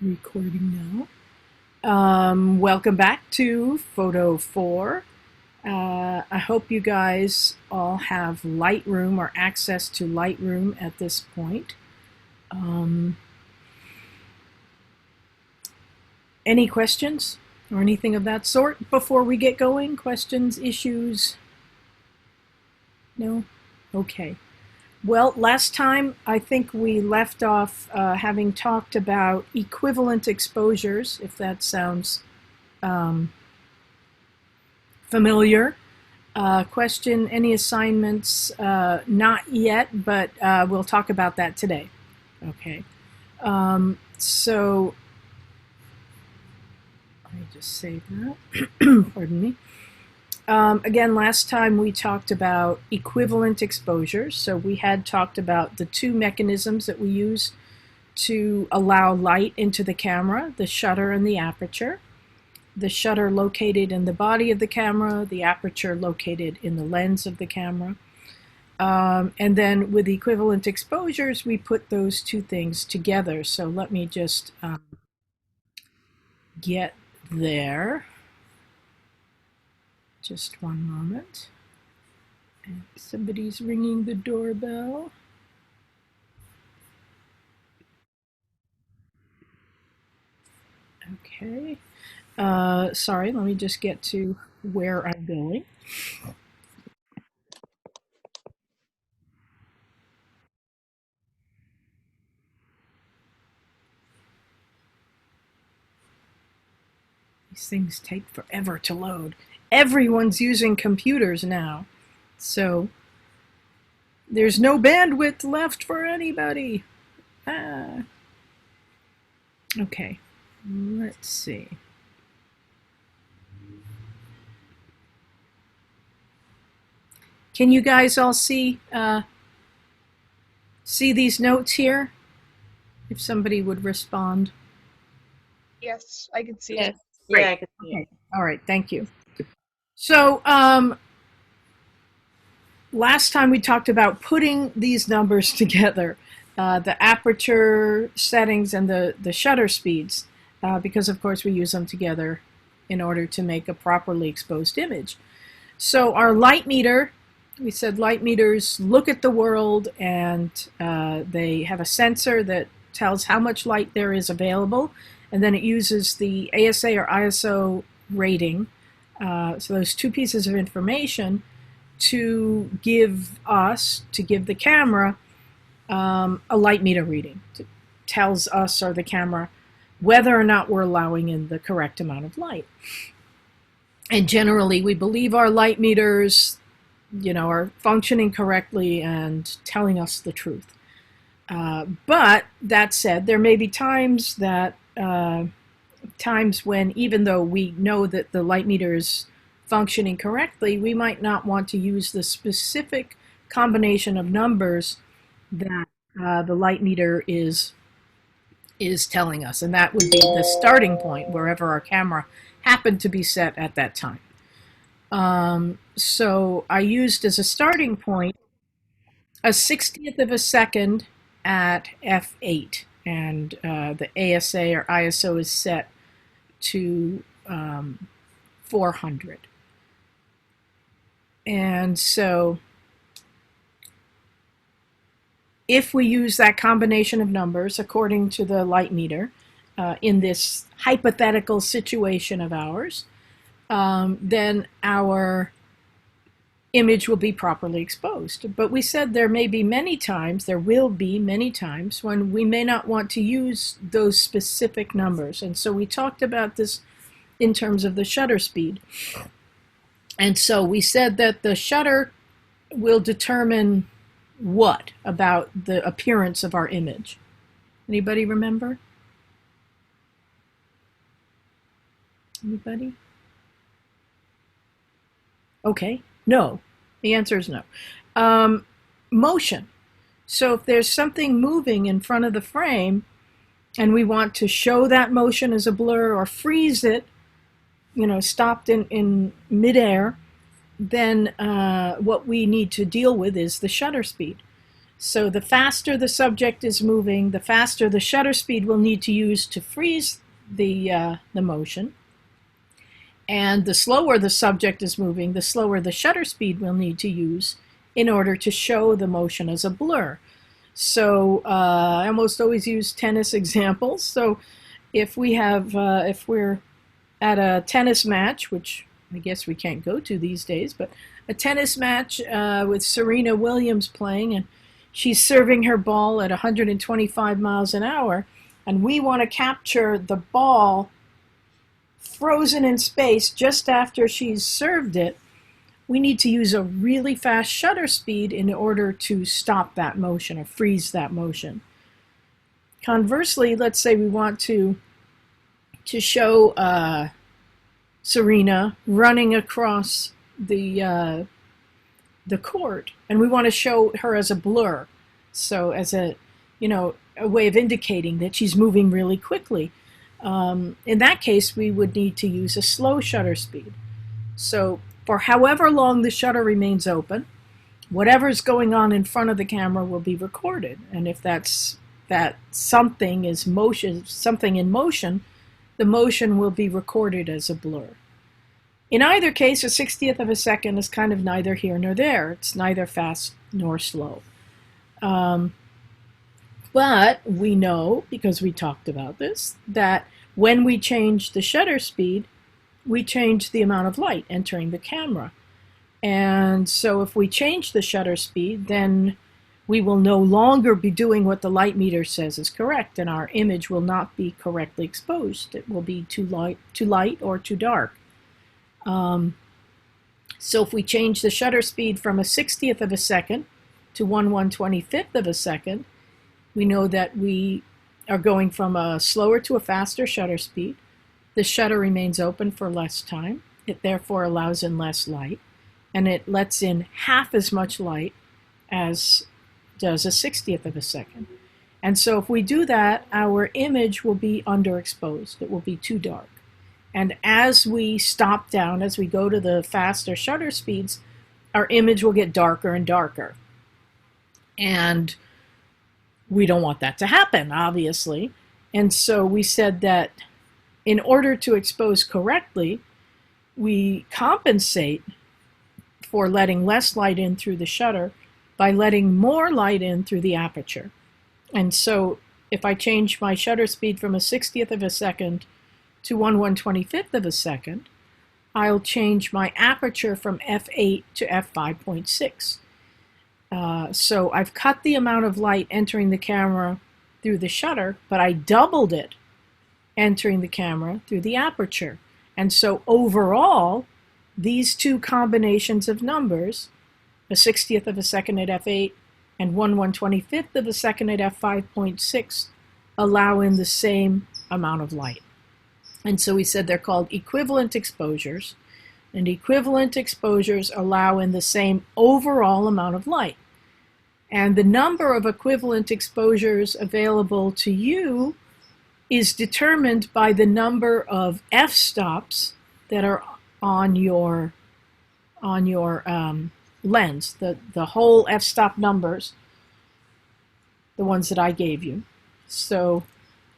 Recording now. Welcome back to Photo 4. I hope you guys all have Lightroom or access to Lightroom at this point. Any questions or anything of that sort before we get going? Questions, issues? No? Okay. Well, last time I think we left off having talked about equivalent exposures, if that sounds familiar. Question, any assignments? Not yet, but we'll talk about that today. Okay. So, let me just save that. Pardon me. Again, last time we talked about equivalent exposures. So we had talked about the two mechanisms that we use to allow light into the camera, the shutter and the aperture. The shutter located in the body of the camera, the aperture located in the lens of the camera. And then with equivalent exposures, we put those two things together. So let me just get there. Just one moment. And somebody's ringing the doorbell. Okay. Sorry, let me just get to where I'm going. These things take forever to load. Everyone's using computers now. So there's no bandwidth left for anybody. Okay, let's see. Can you guys all see these notes here? If somebody would respond. Yes, I can see Yes. it. Great. Yeah, I can see Okay. All right, thank you. So last time we talked about putting these numbers together, the aperture settings and the shutter speeds, because of course we use them together in order to make a properly exposed image. So our light meter, we said light meters look at the world and they have a sensor that tells how much light there is available, and then it uses the ASA or ISO rating, so those two pieces of information to give the camera a light meter reading. It tells us or the camera whether or not we're allowing in the correct amount of light. And generally, we believe our light meters, are functioning correctly and telling us the truth. But that said, there may be times when, even though we know that the light meter is functioning correctly, we might not want to use the specific combination of numbers that the light meter is telling us, and that would be the starting point wherever our camera happened to be set at that time. So I used as a starting point a 60th of a second at f8, and the ASA or ISO is set to 400. And so if we use that combination of numbers according to the light meter in this hypothetical situation of ours, then our image will be properly exposed. But we said there will be many times when we may not want to use those specific numbers. And so we talked about this in terms of the shutter speed. And so we said that the shutter will determine what about the appearance of our image? Anybody remember? Anybody? Okay, no. The answer is no. Motion. So if there's something moving in front of the frame and we want to show that motion as a blur or freeze it, stopped in midair, then what we need to deal with is the shutter speed. So the faster the subject is moving, the faster the shutter speed we'll need to use to freeze the motion. And the slower the subject is moving, the slower the shutter speed we'll need to use in order to show the motion as a blur. So I almost always use tennis examples. So if we're at a tennis match, which I guess we can't go to these days, but a tennis match with Serena Williams playing, and she's serving her ball at 125 miles an hour, and we want to capture the ball frozen in space just after she's served it. We need to use a really fast shutter speed in order to stop that motion or freeze that motion. Conversely, let's say we want to show Serena running across the court, and we want to show her as a blur, so as a way of indicating that she's moving really quickly. In that case, we would need to use a slow shutter speed. So for however long the shutter remains open, whatever's going on in front of the camera will be recorded. And if that something in motion, the motion will be recorded as a blur. In either case, a 60th of a second is kind of neither here nor there. It's neither fast nor slow. But we know, because we talked about this, that when we change the shutter speed, we change the amount of light entering the camera. And so if we change the shutter speed, then we will no longer be doing what the light meter says is correct, and our image will not be correctly exposed. It will be too light or too dark. So if we change the shutter speed from a 60th of a second to 1/125th of a second, we know that we are going from a slower to a faster shutter speed. The shutter remains open for less time. It therefore allows in less light, and it lets in half as much light as does a 60th of a second. And so if we do that, our image will be underexposed. It will be too dark. And as we stop down, as we go to the faster shutter speeds, our image will get darker and darker. And we don't want that to happen, obviously. And so we said that in order to expose correctly, we compensate for letting less light in through the shutter by letting more light in through the aperture. And so if I change my shutter speed from a 60th of a second to 1/125th of a second, I'll change my aperture from f8 to f5.6. So I've cut the amount of light entering the camera through the shutter, but I doubled it entering the camera through the aperture. And so overall, these two combinations of numbers, a 60th of a second at f8 and 1/125th of a second at f5.6, allow in the same amount of light. And so we said they're called equivalent exposures, and equivalent exposures allow in the same overall amount of light. And the number of equivalent exposures available to you is determined by the number of f-stops that are on your lens, the whole f-stop numbers, the ones that I gave you. So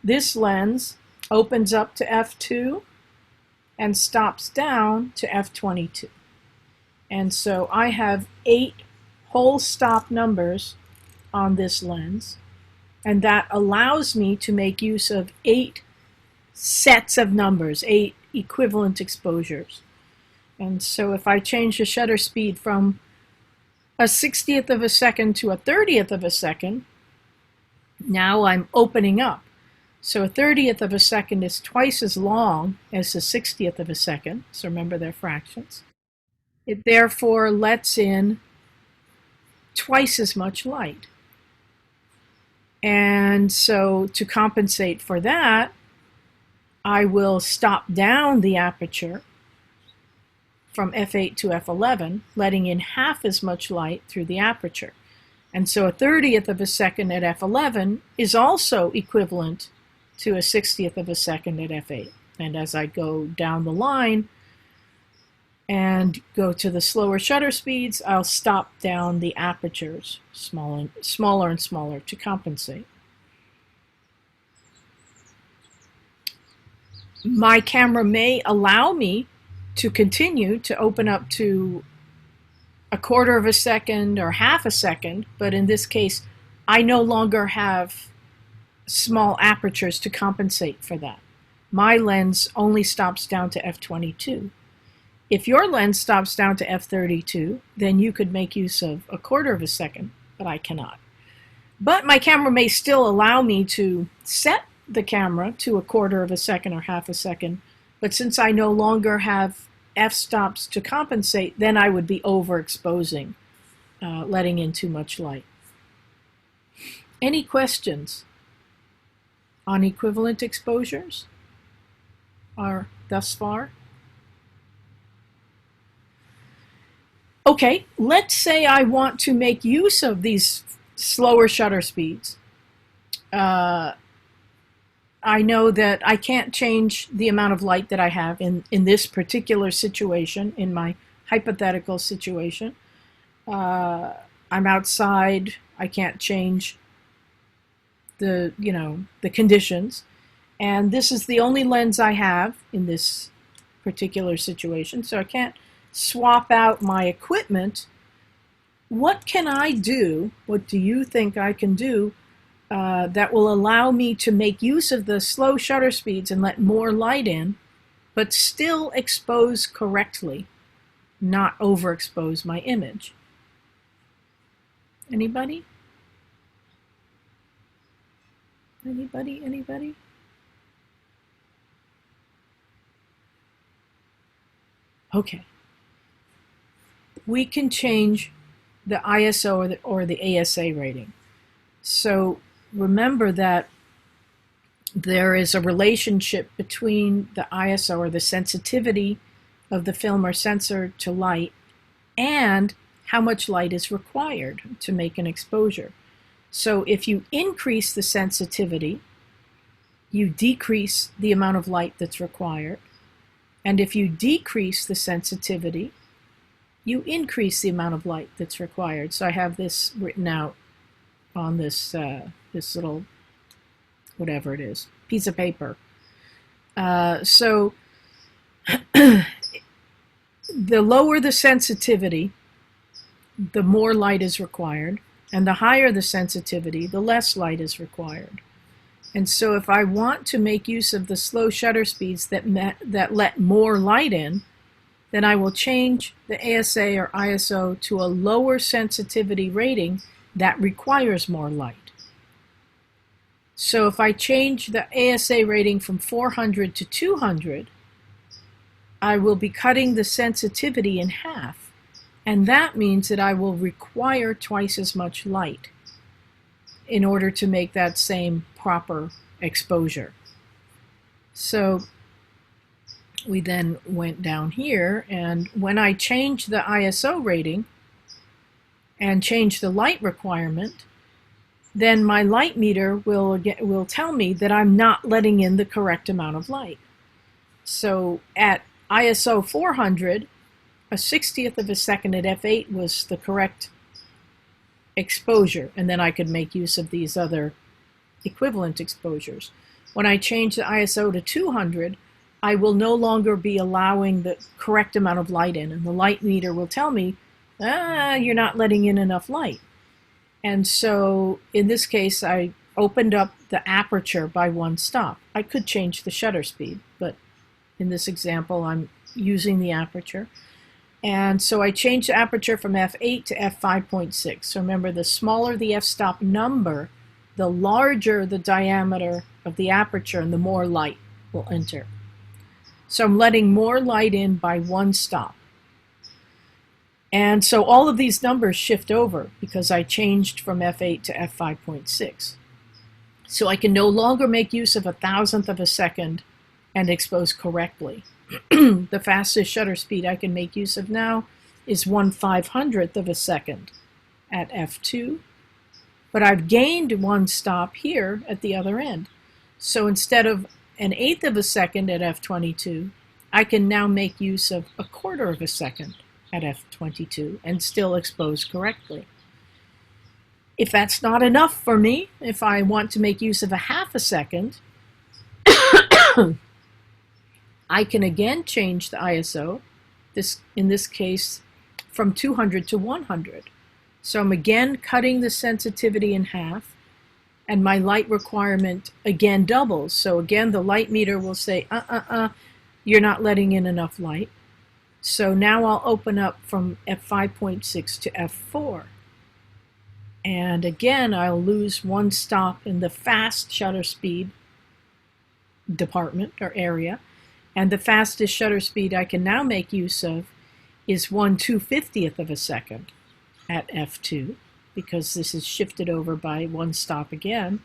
this lens opens up to f2 and stops down to f22. And so I have 8 whole stop numbers on this lens, and that allows me to make use of 8 sets of numbers, 8 equivalent exposures. And so if I change the shutter speed from a 60th of a second to a 30th of a second, now I'm opening up. So a 30th of a second is twice as long as a 60th of a second, so remember they're fractions. It therefore lets in twice as much light. And so to compensate for that, I will stop down the aperture from f8 to f11, letting in half as much light through the aperture. And so a 30th of a second at f11 is also equivalent to a 60th of a second at f8. And as I go down the line, and go to the slower shutter speeds, I'll stop down the apertures smaller and smaller to compensate. My camera may allow me to continue to open up to a quarter of a second or half a second, but in this case, I no longer have small apertures to compensate for that. My lens only stops down to f/22. If your lens stops down to f/32, then you could make use of a quarter of a second, but I cannot. But my camera may still allow me to set the camera to a quarter of a second or half a second, but since I no longer have f-stops to compensate, then I would be overexposing, letting in too much light. Any questions on equivalent exposures or thus far? Okay, let's say I want to make use of these slower shutter speeds. I know that I can't change the amount of light that I have in this particular situation, in my hypothetical situation. I'm outside, I can't change the conditions. And this is the only lens I have in this particular situation, so I can't swap out my equipment. What can I do? What do you think I can do that will allow me to make use of the slow shutter speeds and let more light in, but still expose correctly, not overexpose my image? Anybody? Anybody? Okay. We can change the ISO or the ASA rating. So remember that there is a relationship between the ISO or the sensitivity of the film or sensor to light and how much light is required to make an exposure. So if you increase the sensitivity, you decrease the amount of light that's required. And if you decrease the sensitivity, you increase the amount of light that's required. So I have this written out on this this little, whatever it is, piece of paper. So the lower the sensitivity, the more light is required, and the higher the sensitivity, the less light is required. And so if I want to make use of the slow shutter speeds that let more light in, then I will change the ASA or ISO to a lower sensitivity rating that requires more light. So if I change the ASA rating from 400 to 200, I will be cutting the sensitivity in half, and that means that I will require twice as much light in order to make that same proper exposure. So we then went down here, and when I change the ISO rating and change the light requirement, then my light meter will tell me that I'm not letting in the correct amount of light. So at ISO 400, a 60th of a second at f8 was the correct exposure, and then I could make use of these other equivalent exposures. When I change the ISO to 200, I will no longer be allowing the correct amount of light in, and the light meter will tell me, you're not letting in enough light. And so in this case, I opened up the aperture by one stop. I could change the shutter speed, but in this example, I'm using the aperture. And so I changed the aperture from f8 to f5.6. So remember, the smaller the f-stop number, the larger the diameter of the aperture and the more light will enter. So I'm letting more light in by one stop. And so all of these numbers shift over because I changed from f8 to f5.6. So I can no longer make use of 1,000th of a second and expose correctly. The fastest shutter speed I can make use of now is 1/500th of a second at f2, but I've gained one stop here at the other end. So instead of 1/8 of a second at f22, I can now make use of 1/4 of a second at f22 and still expose correctly. If that's not enough for me, if I want to make use of 1/2 a second, I can again change the ISO, in this case from 200 to 100. So I'm again cutting the sensitivity in half, and my light requirement again doubles. So again, the light meter will say, you're not letting in enough light. So now I'll open up from f5.6 to f4. And again, I'll lose 1 stop in the fast shutter speed department or area. And the fastest shutter speed I can now make use of is 1/250th of a second at f2, because this is shifted over by 1 stop again.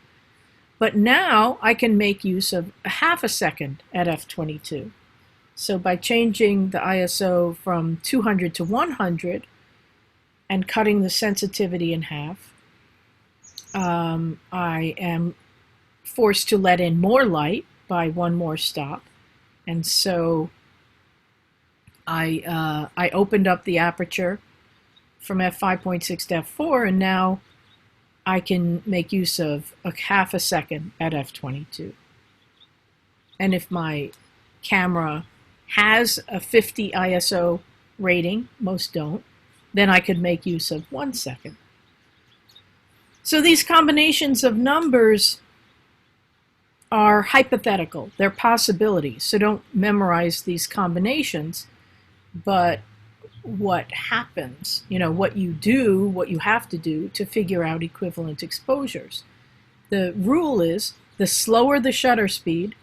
But now I can make use of 1/2 a second at f22. So by changing the ISO from 200 to 100 and cutting the sensitivity in half, I am forced to let in more light by 1 more stop. And so I opened up the aperture from f5.6 to f4, and now I can make use of 1/2 a second at f22. And if my camera has a 50 ISO rating, most don't, then I could make use of 1 second. So these combinations of numbers are hypothetical. They're possibilities. So don't memorize these combinations, but what happens, what you do, what you have to do to figure out equivalent exposures. The rule is the slower the shutter speed,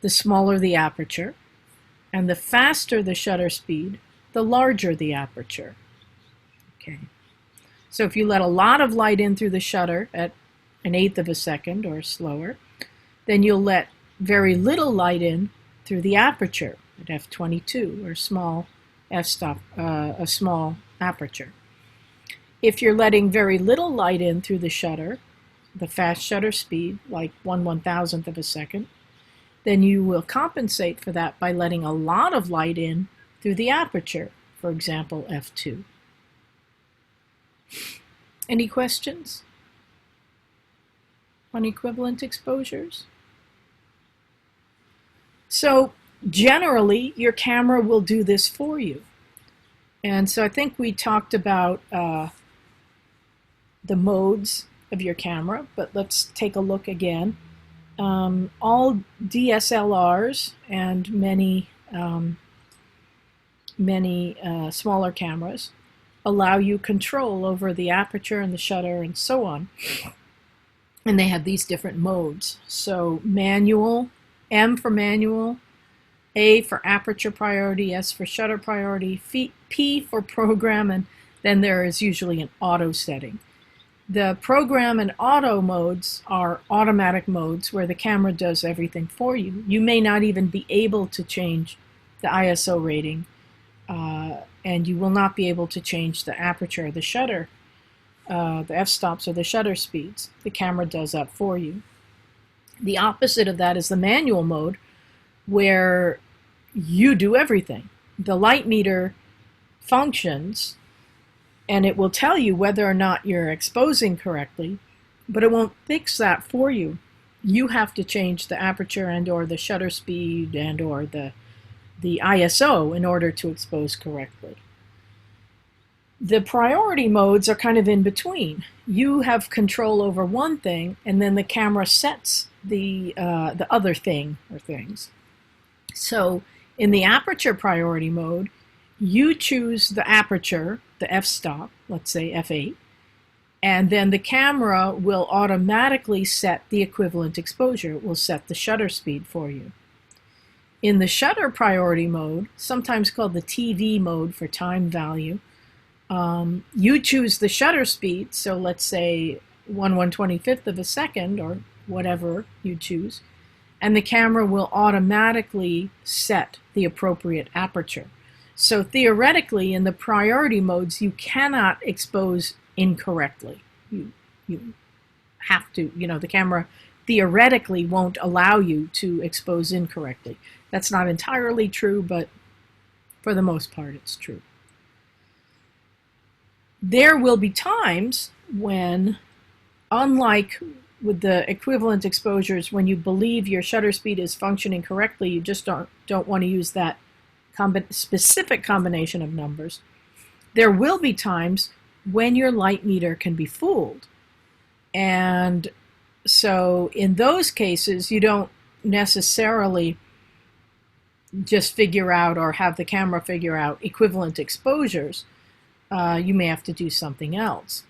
the smaller the aperture, and the faster the shutter speed, the larger the aperture. Okay. So if you let a lot of light in through the shutter at 1/8 of a second or slower, then you'll let very little light in through the aperture at f22 or small f-stop, a small aperture. If you're letting very little light in through the shutter, the fast shutter speed, like 1/1000th of a second, then you will compensate for that by letting a lot of light in through the aperture, for example, f2. Any questions on equivalent exposures? So generally, your camera will do this for you. And so I think we talked about the modes of your camera, but let's take a look again. All DSLRs and many smaller cameras allow you control over the aperture and the shutter and so on. And they have these different modes. So manual, M for manual, A for aperture priority, S for shutter priority, P for program, and then there is usually an auto setting. The program and auto modes are automatic modes where the camera does everything for you. You may not even be able to change the ISO rating, and you will not be able to change the aperture or the shutter, the f-stops or the shutter speeds. The camera does that for you. The opposite of that is the manual mode, where you do everything. The light meter functions, and it will tell you whether or not you're exposing correctly, but it won't fix that for you. You have to change the aperture and or the shutter speed and or the ISO in order to expose correctly. The priority modes are kind of in between. You have control over one thing, and then the camera sets the other thing or things. So in the aperture priority mode, you choose the aperture, the f-stop, let's say f8, and then the camera will automatically set the equivalent exposure. It will set the shutter speed for you. In the shutter priority mode, sometimes called the TV mode for time value, you choose the shutter speed, so let's say 1/125th of a second or whatever you choose, and the camera will automatically set the appropriate aperture. So theoretically, in the priority modes, you cannot expose incorrectly. You have to, the camera theoretically won't allow you to expose incorrectly. That's not entirely true, but for the most part, it's true. There will be times when, unlike with the equivalent exposures, when you believe your shutter speed is functioning correctly, you just don't want to use that specific combination of numbers. There will be times when your light meter can be fooled. And so in those cases, you don't necessarily just figure out or have the camera figure out equivalent exposures. You may have to do something else.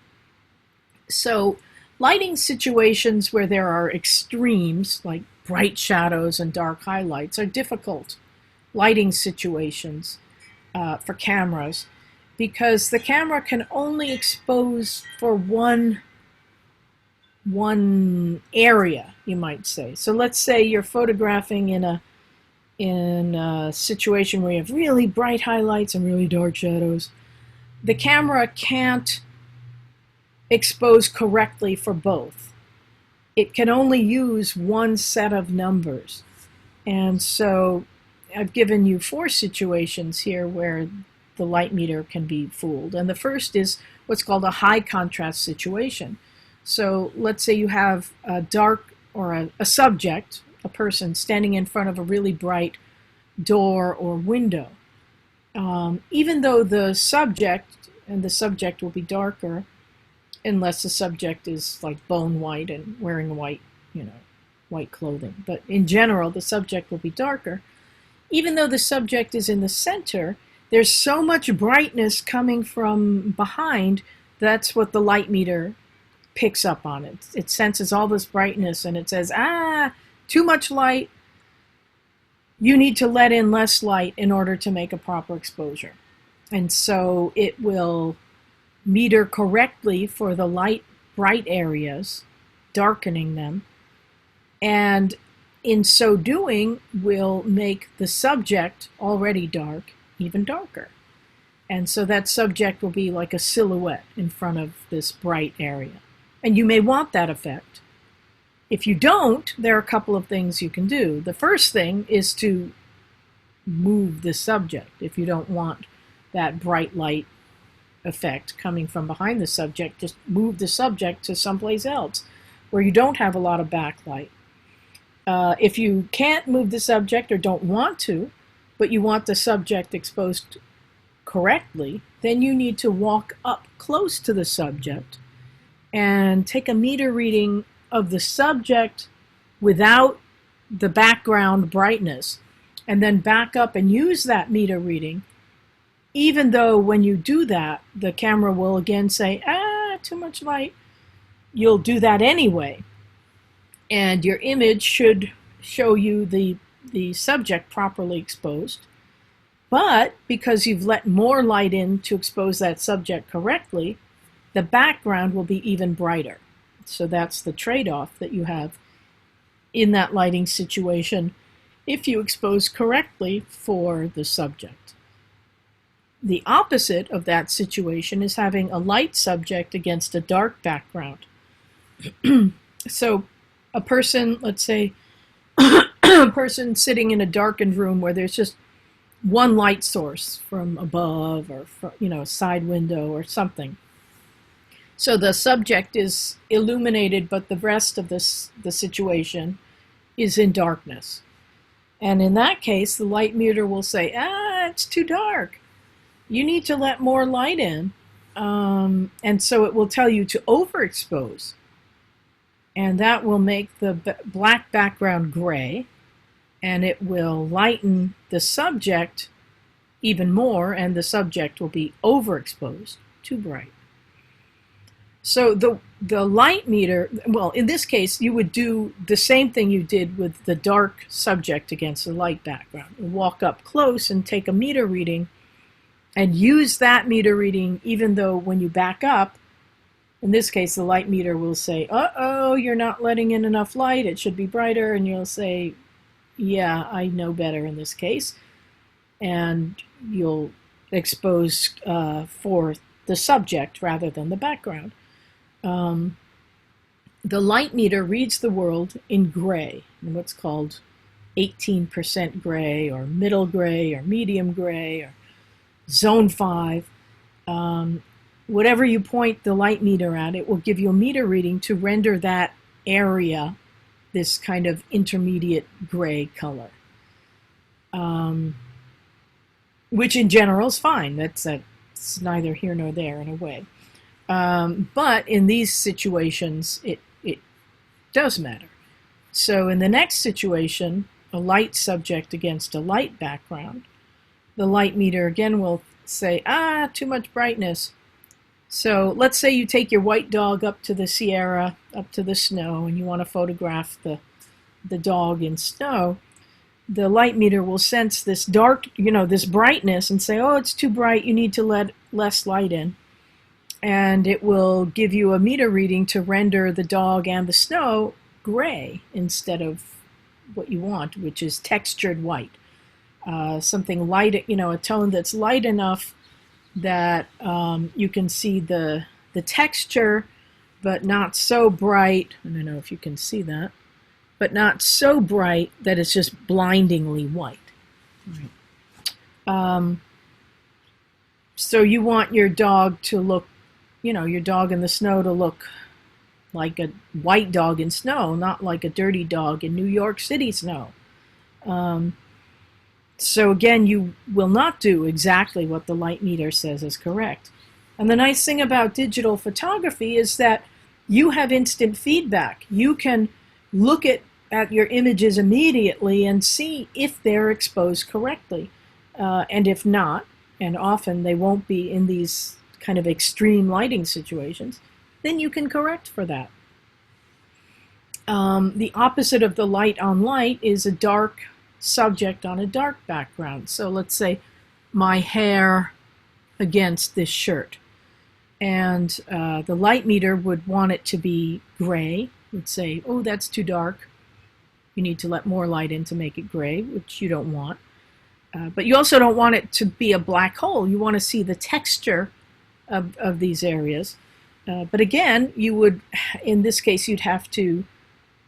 So lighting situations where there are extremes, like bright shadows and dark highlights, are difficult lighting situations for cameras, because the camera can only expose for one area, you might say. So let's say you're photographing in a situation where you have really bright highlights and really dark shadows. The camera can't expose correctly for both. It can only use one set of numbers. And so I've given you 4 situations here where the light meter can be fooled. And the first is what's called a high contrast situation. So let's say you have a dark or a subject, a person standing in front of a really bright door or window. Even though the subject will be darker, unless the subject is like bone white and wearing white clothing. But in general, the subject will be darker. Even though the subject is in the center, there's so much brightness coming from behind. That's what the light meter picks up on. It senses all this brightness and it says, too much light. You need to let in less light in order to make a proper exposure. And so it will meter correctly for the light bright areas, darkening them, and in so doing will make the subject already dark even darker. And so that subject will be like a silhouette in front of this bright area. And you may want that effect. If you don't, there are a couple of things you can do. The first thing is to move the subject. If you don't want that bright light effect coming from behind the subject, just move the subject to someplace else where you don't have a lot of backlight. If you can't move the subject or don't want to, but you want the subject exposed correctly, then you need to walk up close to the subject and take a meter reading of the subject without the background brightness, and then back up and use that meter reading, even though when you do that, the camera will again say, too much light. You'll do that anyway. And your image should show you the subject properly exposed. But because you've let more light in to expose that subject correctly, the background will be even brighter. So that's the trade-off that you have in that lighting situation if you expose correctly for the subject. The opposite of that situation is having a light subject against a dark background. So a person, let's say, a person sitting in a darkened room where there's just one light source from above or from, a side window or something. So the subject is illuminated, but the rest of the situation is in darkness. And in that case, the light meter will say, it's too dark. You need to let more light in. And so it will tell you to overexpose. And that will make the black background gray, and it will lighten the subject even more, and the subject will be overexposed, too bright. So the light meter, well, in this case, you would do the same thing you did with the dark subject against the light background. You walk up close and take a meter reading and use that meter reading, even though when you back up, in this case, the light meter will say, you're not letting in enough light, it should be brighter, and you'll say, yeah, I know better in this case, and you'll expose for the subject rather than the background. the light meter reads the world in gray, in what's called 18% gray, or middle gray, or medium gray, or zone 5. Whatever you point the light meter at, it will give you a meter reading to render that area this kind of intermediate gray color, which in general is fine. That's neither here nor there in a way. But in these situations, it does matter. So in the next situation, a light subject against a light background, the light meter again will say, too much brightness. So let's say you take your white dog up to the Sierra, up to the snow, and you want to photograph the dog in snow. The light meter will sense this dark, this brightness and say, oh, it's too bright, you need to let less light in. And it will give you a meter reading to render the dog and the snow gray instead of what you want, which is textured white. Something light, a tone that's light enough that you can see the texture, but not so bright. I don't know if you can see that, but not so bright that it's just blindingly white. Right. So you want your dog to look, your dog in the snow to look like a white dog in snow, not like a dirty dog in New York City snow. So again, you will not do exactly what the light meter says is correct. And the nice thing about digital photography is that you have instant feedback. You can look at your images immediately and see if they're exposed correctly. And if not, and often they won't be in these kind of extreme lighting situations, then you can correct for that. The opposite of the light on light is a dark subject on a dark background. So let's say my hair against this shirt. And the light meter would want it to be gray, would say, oh, that's too dark. You need to let more light in to make it gray, which you don't want. But you also don't want it to be a black hole. You want to see the texture of these areas. But again, you would, in this case, you'd have to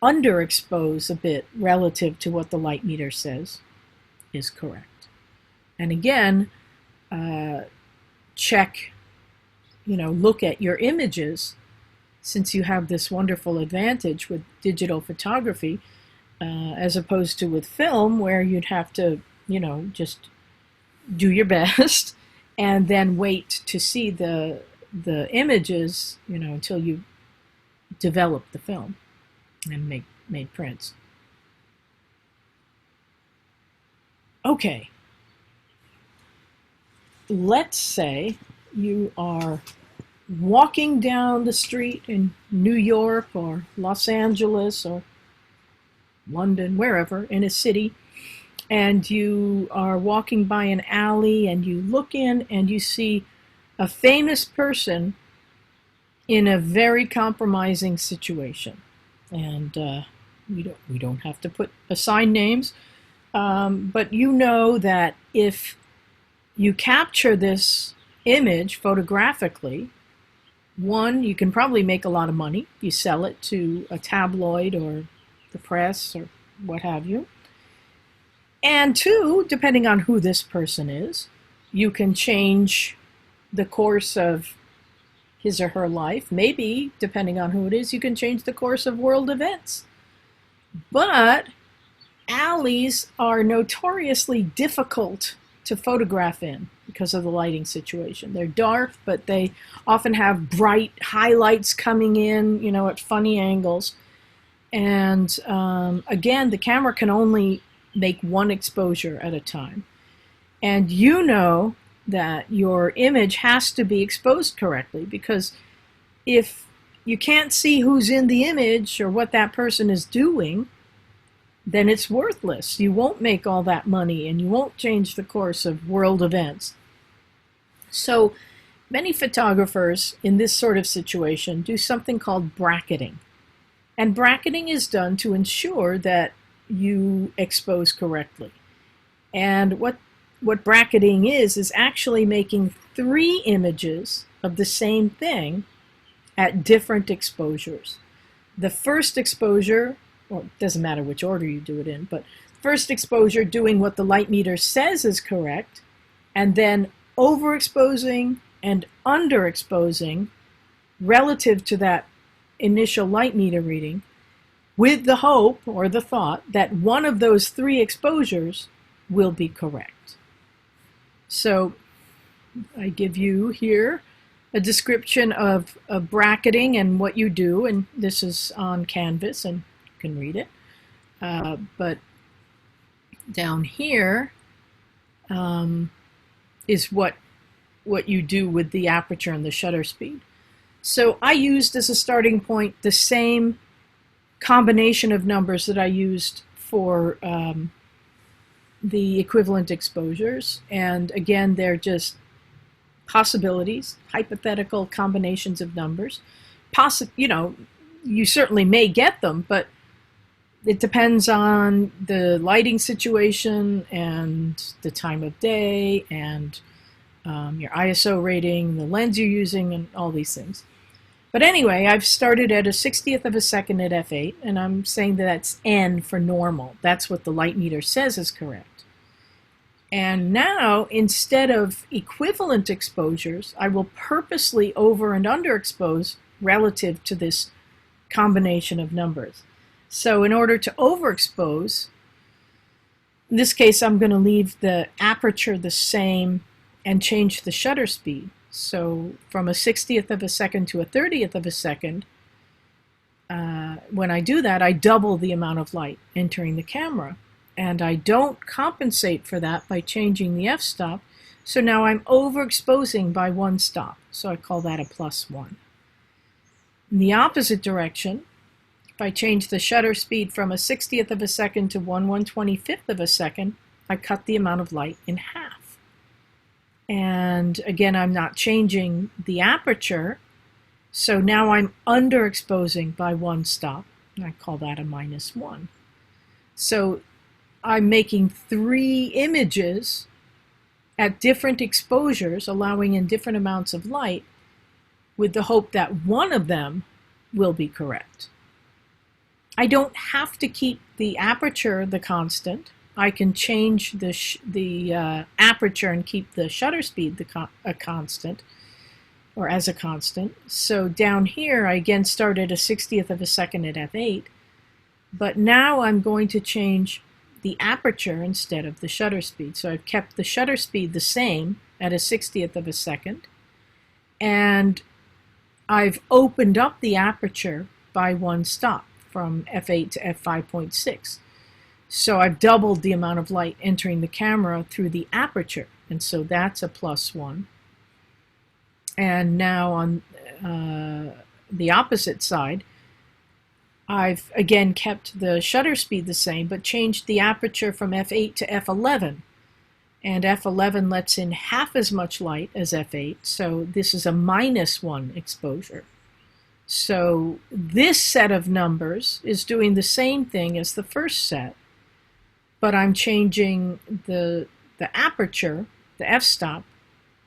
underexpose a bit relative to what the light meter says is correct. And again, check, look at your images, since you have this wonderful advantage with digital photography, as opposed to with film, where you'd have to, just do your best and then wait to see the images, until you develop the film and made prints. Okay. Let's say you are walking down the street in New York or Los Angeles or London, wherever, in a city, and you are walking by an alley and you look in and you see a famous person in a very compromising situation. And we don't have to assign names, but you know that if you capture this image photographically, one, you can probably make a lot of money. You sell it to a tabloid or the press or what have you. And two, depending on who this person is, you can change the course of his or her life. Maybe, depending on who it is, you can change the course of world events. But alleys are notoriously difficult to photograph in because of the lighting situation. They're dark, but they often have bright highlights coming in, at funny angles. And again, the camera can only make one exposure at a time. And you know that your image has to be exposed correctly, because if you can't see who's in the image or what that person is doing, then it's worthless. You won't make all that money and you won't change the course of world events. So many photographers in this sort of situation do something called bracketing. And bracketing is done to ensure that you expose correctly. And what bracketing is actually making 3 images of the same thing at different exposures. the first exposure, well, it doesn't matter which order you do it in, but first exposure doing what the light meter says is correct, and then overexposing and underexposing relative to that initial light meter reading, with the hope or the thought that one of those three exposures will be correct. So I give you here a description of bracketing and what you do, and this is on Canvas and you can read it. But down here is what you do with the aperture and the shutter speed. So I used as a starting point the same combination of numbers that I used for the equivalent exposures, and again they're just possibilities, hypothetical combinations of numbers. You certainly may get them, but it depends on the lighting situation and the time of day and your ISO rating, the lens you're using, and all these things. But anyway, I've started at a 60th of a second at f8, and I'm saying that that's n for normal. That's what the light meter says is correct. And now, instead of equivalent exposures, I will purposely over and underexpose relative to this combination of numbers. So in order to overexpose, in this case, I'm going to leave the aperture the same and change the shutter speed. So from a 60th of a second to a 30th of a second, when I do that, I double the amount of light entering the camera. And I don't compensate for that by changing the f-stop. So now I'm overexposing by one stop. So I call that a +1. In the opposite direction, if I change the shutter speed from a 60th of a second to 1/125th of a second, I cut the amount of light in half. And again, I'm not changing the aperture. So now I'm underexposing by one stop. And I call that a -1. So I'm making three images at different exposures, allowing in different amounts of light, with the hope that one of them will be correct. I don't have to keep the aperture the constant. I can change the aperture and keep the shutter speed a constant, or as a constant. So down here, I again start at a 60th of a second at f8, but now I'm going to change the aperture instead of the shutter speed. So I've kept the shutter speed the same at a 60th of a second, and I've opened up the aperture by one stop from f8 to f5.6. So I've doubled the amount of light entering the camera through the aperture, and so that's a +1. And now on the opposite side, I've again kept the shutter speed the same, but changed the aperture from f8 to f11. And f11 lets in half as much light as f8, so this is a -1 exposure. So this set of numbers is doing the same thing as the first set, but I'm changing the aperture, the f-stop,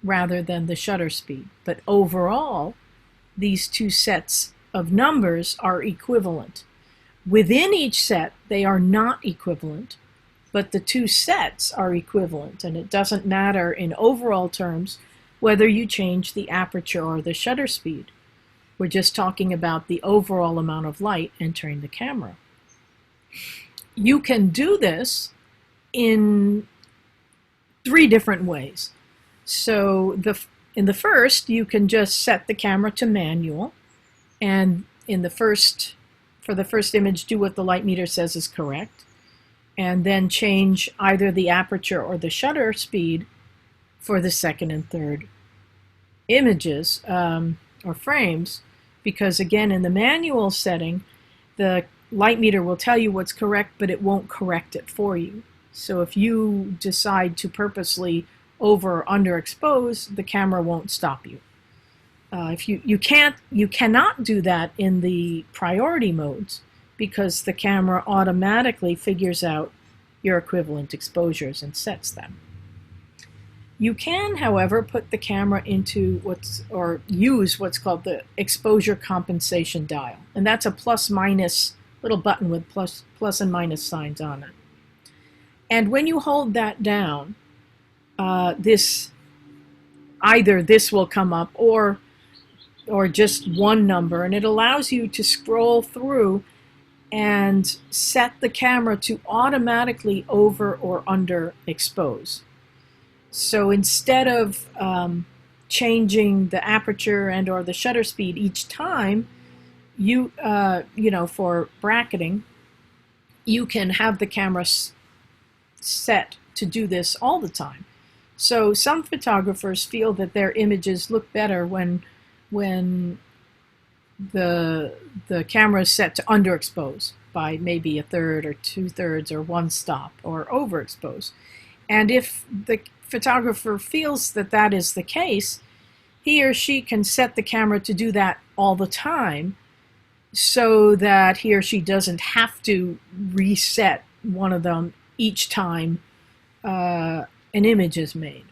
rather than the shutter speed. But overall, these two sets of numbers are equivalent. Within each set, they are not equivalent, but the two sets are equivalent, and it doesn't matter in overall terms whether you change the aperture or the shutter speed. We're just talking about the overall amount of light entering the camera. You can do this in three different ways. So in the first, you can just set the camera to manual, and for the first image, do what the light meter says is correct, and then change either the aperture or the shutter speed for the second and third images or frames, because again, in the manual setting, the light meter will tell you what's correct, but it won't correct it for you. So if you decide to purposely over or underexpose, the camera won't stop you. If you cannot do that in the priority modes, because the camera automatically figures out your equivalent exposures and sets them. You can, however, put the camera into use what's called the exposure compensation dial. And that's a plus minus little button with plus and minus signs on it. And when you hold that down, either this will come up or just one number, and it allows you to scroll through and set the camera to automatically over or under expose. So instead of changing the aperture and or the shutter speed each time, for bracketing, you can have the camera set to do this all the time. So some photographers feel that their images look better when the camera is set to underexpose by maybe a third or 2/3 or one stop or overexpose. And if the photographer feels that that is the case, he or she can set the camera to do that all the time so that he or she doesn't have to reset one of them each time an image is made.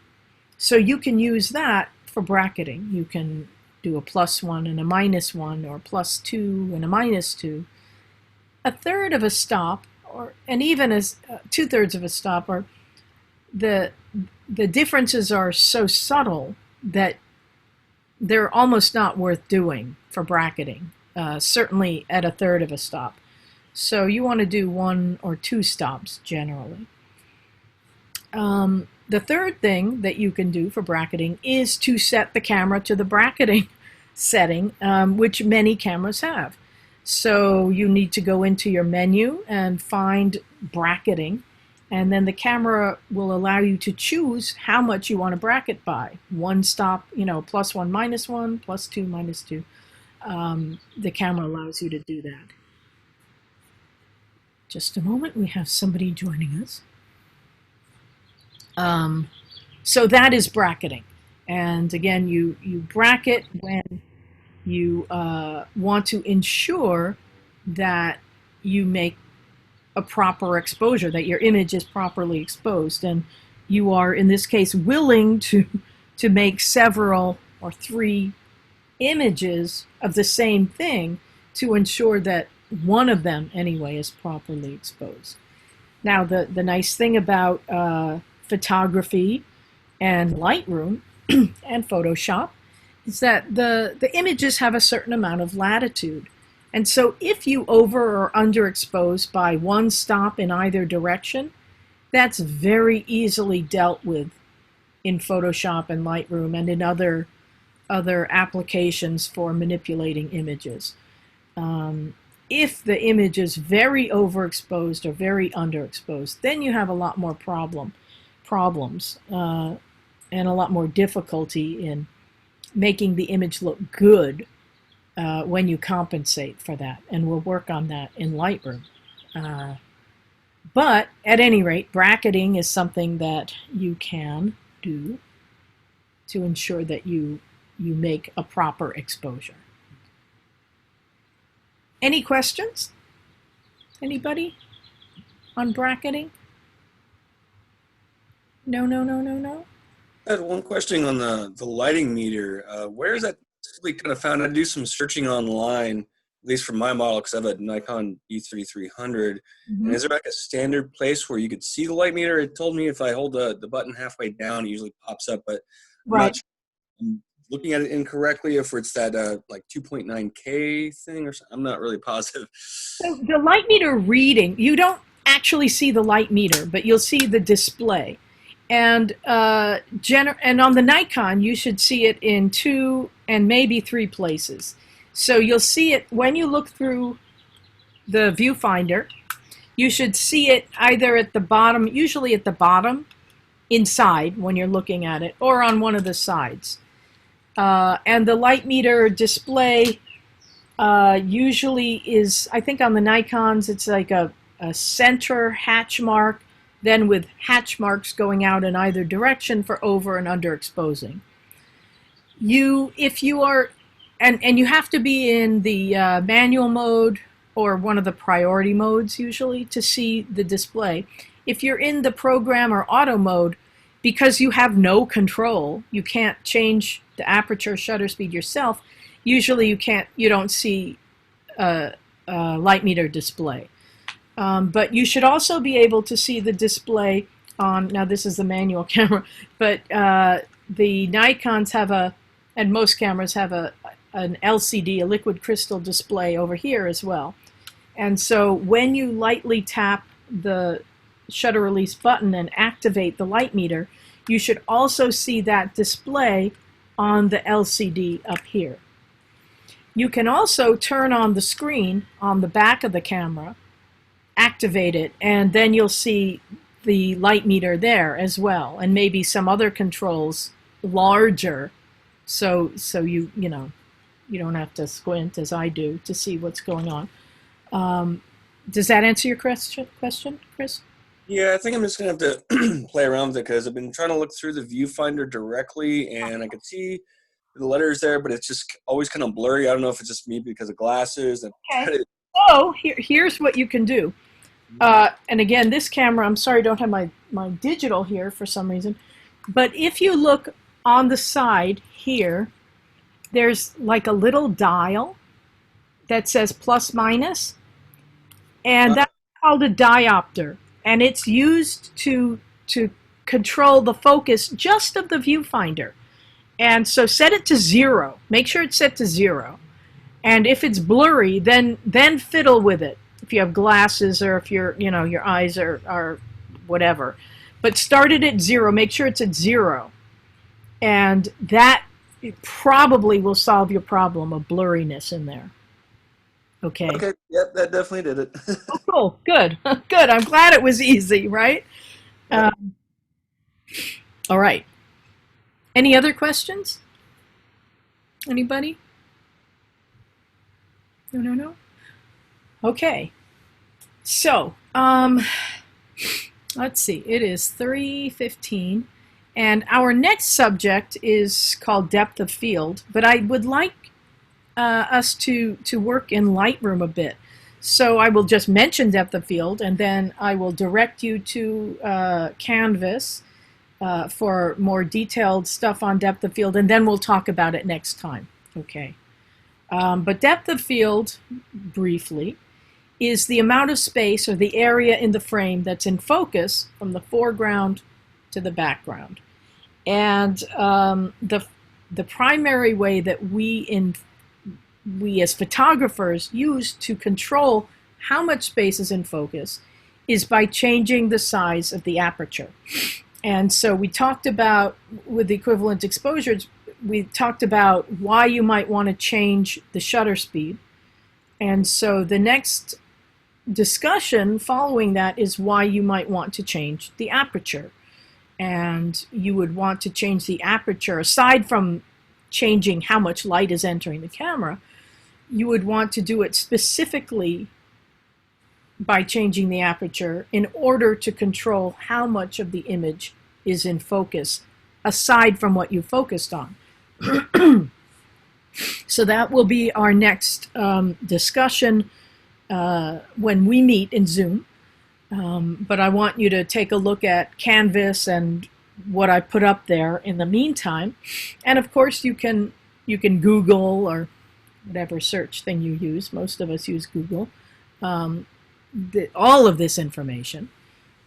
So you can use that for bracketing. You can do a +1 and a -1, or +2 and a -2. A third of a stop, and even as 2/3 of a stop, or the differences are so subtle that they're almost not worth doing for bracketing, certainly at a third of a stop. So you want to do 1 or 2 stops generally. The third thing that you can do for bracketing is to set the camera to the bracketing setting, which many cameras have. So you need to go into your menu and find bracketing, and then the camera will allow you to choose how much you want to bracket by. One stop, +1, -1, +2, -2. The camera allows you to do that. Just a moment, we have somebody joining us. So that is bracketing. And again, you bracket when you want to ensure that you make a proper exposure, that your image is properly exposed. And you are, in this case, willing to make several or 3 images of the same thing to ensure that one of them, anyway, is properly exposed. Now, the nice thing about photography and Lightroom and Photoshop is that the images have a certain amount of latitude. And so if you over or underexpose by 1 stop in either direction, that's very easily dealt with in Photoshop and Lightroom and in other applications for manipulating images. If the image is very overexposed or very underexposed, then you have a lot more problems and a lot more difficulty in making the image look good when you compensate for that. And we'll work on that in Lightroom. But at any rate, bracketing is something that you can do to ensure that you make a proper exposure. Any questions? Anybody on bracketing? No. I had one question on the lighting meter. Where is that typically kind of found? I do some searching online, at least for my model, because I have a Nikon D3300. Mm-hmm. And is there like a standard place where you could see the light meter? It told me if I hold the button halfway down, it usually pops up, but I'm not sure I'm looking at it incorrectly, if it's that like 2.9K thing or something. I'm not really positive. So the light meter reading, you don't actually see the light meter, but you'll see the display. And and on the Nikon, you should see it in 2 and maybe 3 places. So you'll see it when you look through the viewfinder. You should see it either at the bottom, usually at the bottom, inside when you're looking at it, or on one of the sides. And the light meter display usually is, I think on the Nikons, it's like a center hatch mark, then with hatch marks going out in either direction for over and underexposing. If you are, and you have to be in the manual mode or one of the priority modes usually to see the display. If you're in the program or auto mode, because you have no control, you can't change the aperture shutter speed yourself. Usually you don't see a light meter display. But you should also be able to see the display on, now this is the manual camera, but the Nikons have and most cameras have an LCD, a liquid crystal display over here as well. And so when you lightly tap the shutter release button and activate the light meter, you should also see that display on the LCD up here. You can also turn on the screen on the back of the camera, activate it, and then you'll see the light meter there as well, and maybe some other controls larger, so you don't have to squint as I do to see what's going on. Does that answer your question, Chris? Yeah, I think I'm just going to have to play around with it because I've been trying to look through the viewfinder directly, and I could see the letters there, but it's just always kind of blurry. I don't know if it's just me because of glasses. Okay. So here's what you can do. And again, this camera, I'm sorry I don't have my digital here for some reason, but if you look on the side here, there's like a little dial that says plus minus, and that's called a diopter, and it's used to control the focus just of the viewfinder. And so set it to 0. Make sure it's set to 0. And if it's blurry, then fiddle with it. If you have glasses or if your eyes are whatever. But start it at 0. Make sure it's at 0. And that probably will solve your problem of blurriness in there. Okay. Okay. Yep, that definitely did it. Oh, cool. Good. Good. I'm glad it was easy, right? Yep. All right. Any other questions? Anybody? No. Okay. So, let's see. It is 3:15, and our next subject is called depth of field, but I would like us to work in Lightroom a bit. So I will just mention depth of field, and then I will direct you to Canvas for more detailed stuff on depth of field, and then we'll talk about it next time. Okay. But depth of field, briefly, is the amount of space or the area in the frame that's in focus from the foreground to the background. And the primary way that we as photographers use to control how much space is in focus is by changing the size of the aperture. And so we talked about, with the equivalent exposures, we talked about why you might want to change the shutter speed. And so the next discussion following that is why you might want to change the aperture. And you would want to change the aperture, aside from changing how much light is entering the camera, you would want to do it specifically by changing the aperture in order to control how much of the image is in focus, aside from what you focused on. So that will be our next discussion when we meet in Zoom. But I want you to take a look at Canvas and what I put up there in the meantime. And of course you can Google or whatever search thing you use. Most of us use Google. All of this information.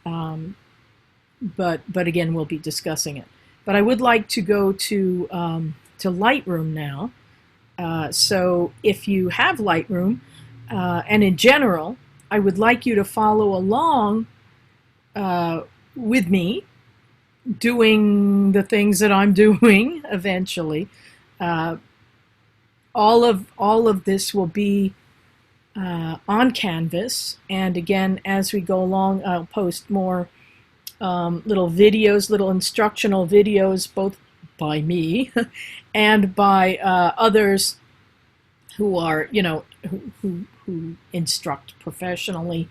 But again, we'll be discussing it. But I would like to go to Lightroom now. So if you have Lightroom, and in general, I would like you to follow along with me, doing the things that I'm doing eventually. All of this will be on Canvas, and again, as we go along, I'll post more little videos, little instructional videos, both by me and by others who are, who instruct professionally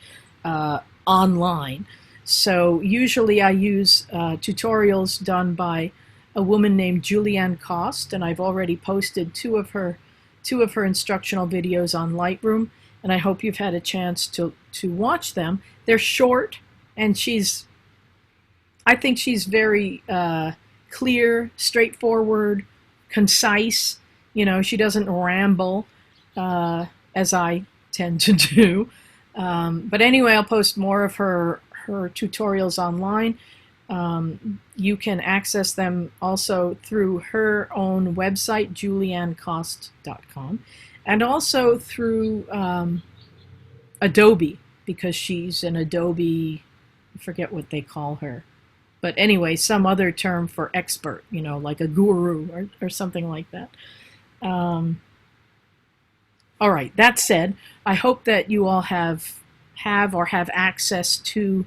online. So usually I use tutorials done by a woman named Julianne Cost, and I've already posted two of her instructional videos on Lightroom, and I hope you've had a chance to watch them. They're short, and she's I think she's very clear, straightforward, concise. You know, she doesn't ramble as I tend to do. But anyway, I'll post more of her tutorials online. You can access them also through her own website, juliannecost.com, and also through Adobe, because she's an Adobe, I forget what they call her. But anyway, some other term for expert, you know, like a guru or something like that. All right, that said, I hope that you all have access to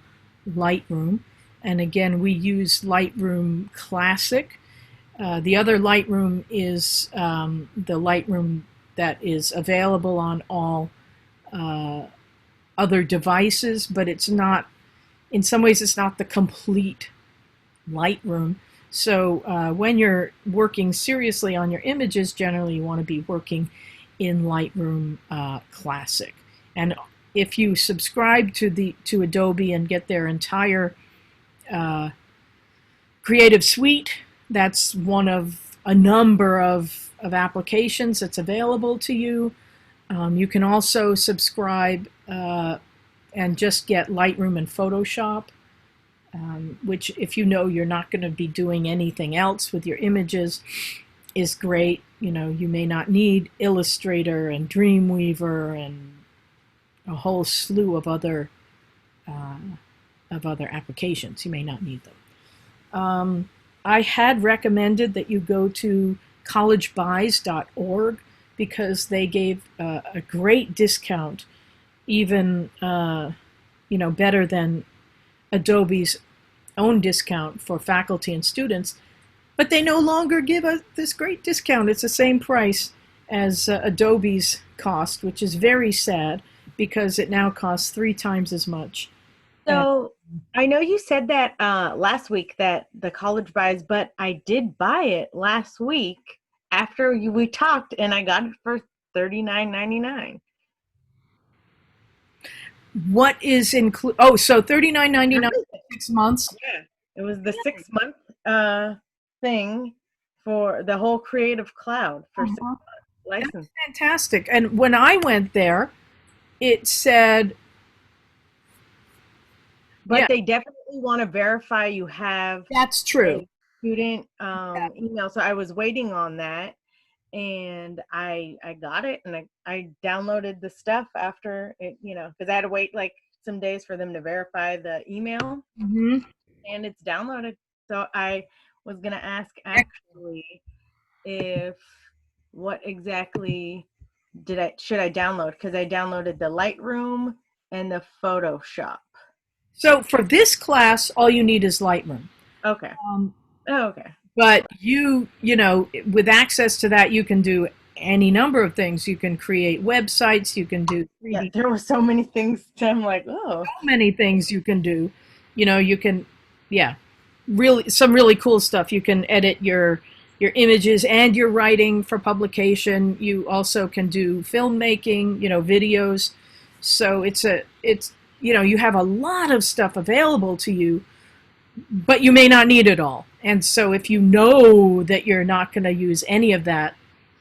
Lightroom. And again, we use Lightroom Classic. The other Lightroom is the Lightroom that is available on all other devices, but it's not, in some ways, it's not the complete Lightroom. So when you're working seriously on your images, generally you want to be working in Lightroom Classic. And if you subscribe to Adobe and get their entire Creative Suite, that's one of a number of applications that's available to you. You can also subscribe and just get Lightroom and Photoshop, which, if you know you're not going to be doing anything else with your images, is great. You know, you may not need Illustrator and Dreamweaver and a whole slew of other applications. You may not need them. I had recommended that you go to collegebuys.org because they gave a great discount, even better than Adobe's own discount for faculty and students. But they no longer give us this great discount. It's the same price as Adobe's cost, which is very sad because it now costs 3 times as much. So I know you said that last week, that the college buys, but I did buy it last week after we talked, and I got it for $39.99. What is include? Oh, so $39.99 for 6 months. Yeah, it was the 6-month thing for the whole Creative Cloud for 6 months license. That's fantastic. And when I went there, it said, but they definitely want to verify you have. That's true. Student email. So I was waiting on that, and I got it, and I downloaded the stuff after it, because I had to wait like some days for them to verify the email. Mm-hmm. And it's downloaded. So I was gonna ask actually what exactly should I download, because I downloaded the Lightroom and the Photoshop. So for this class, all you need is Lightroom. Okay. Okay. But with access to that, you can do any number of things. You can create websites. You can do 3D. Yeah, there were so many things. I'm like, oh. So many things you can do. You can, some really cool stuff. You can edit your images and your writing for publication. You also can do filmmaking, videos. So it's you have a lot of stuff available to you, but you may not need it all. And so if you know that you're not going to use any of that,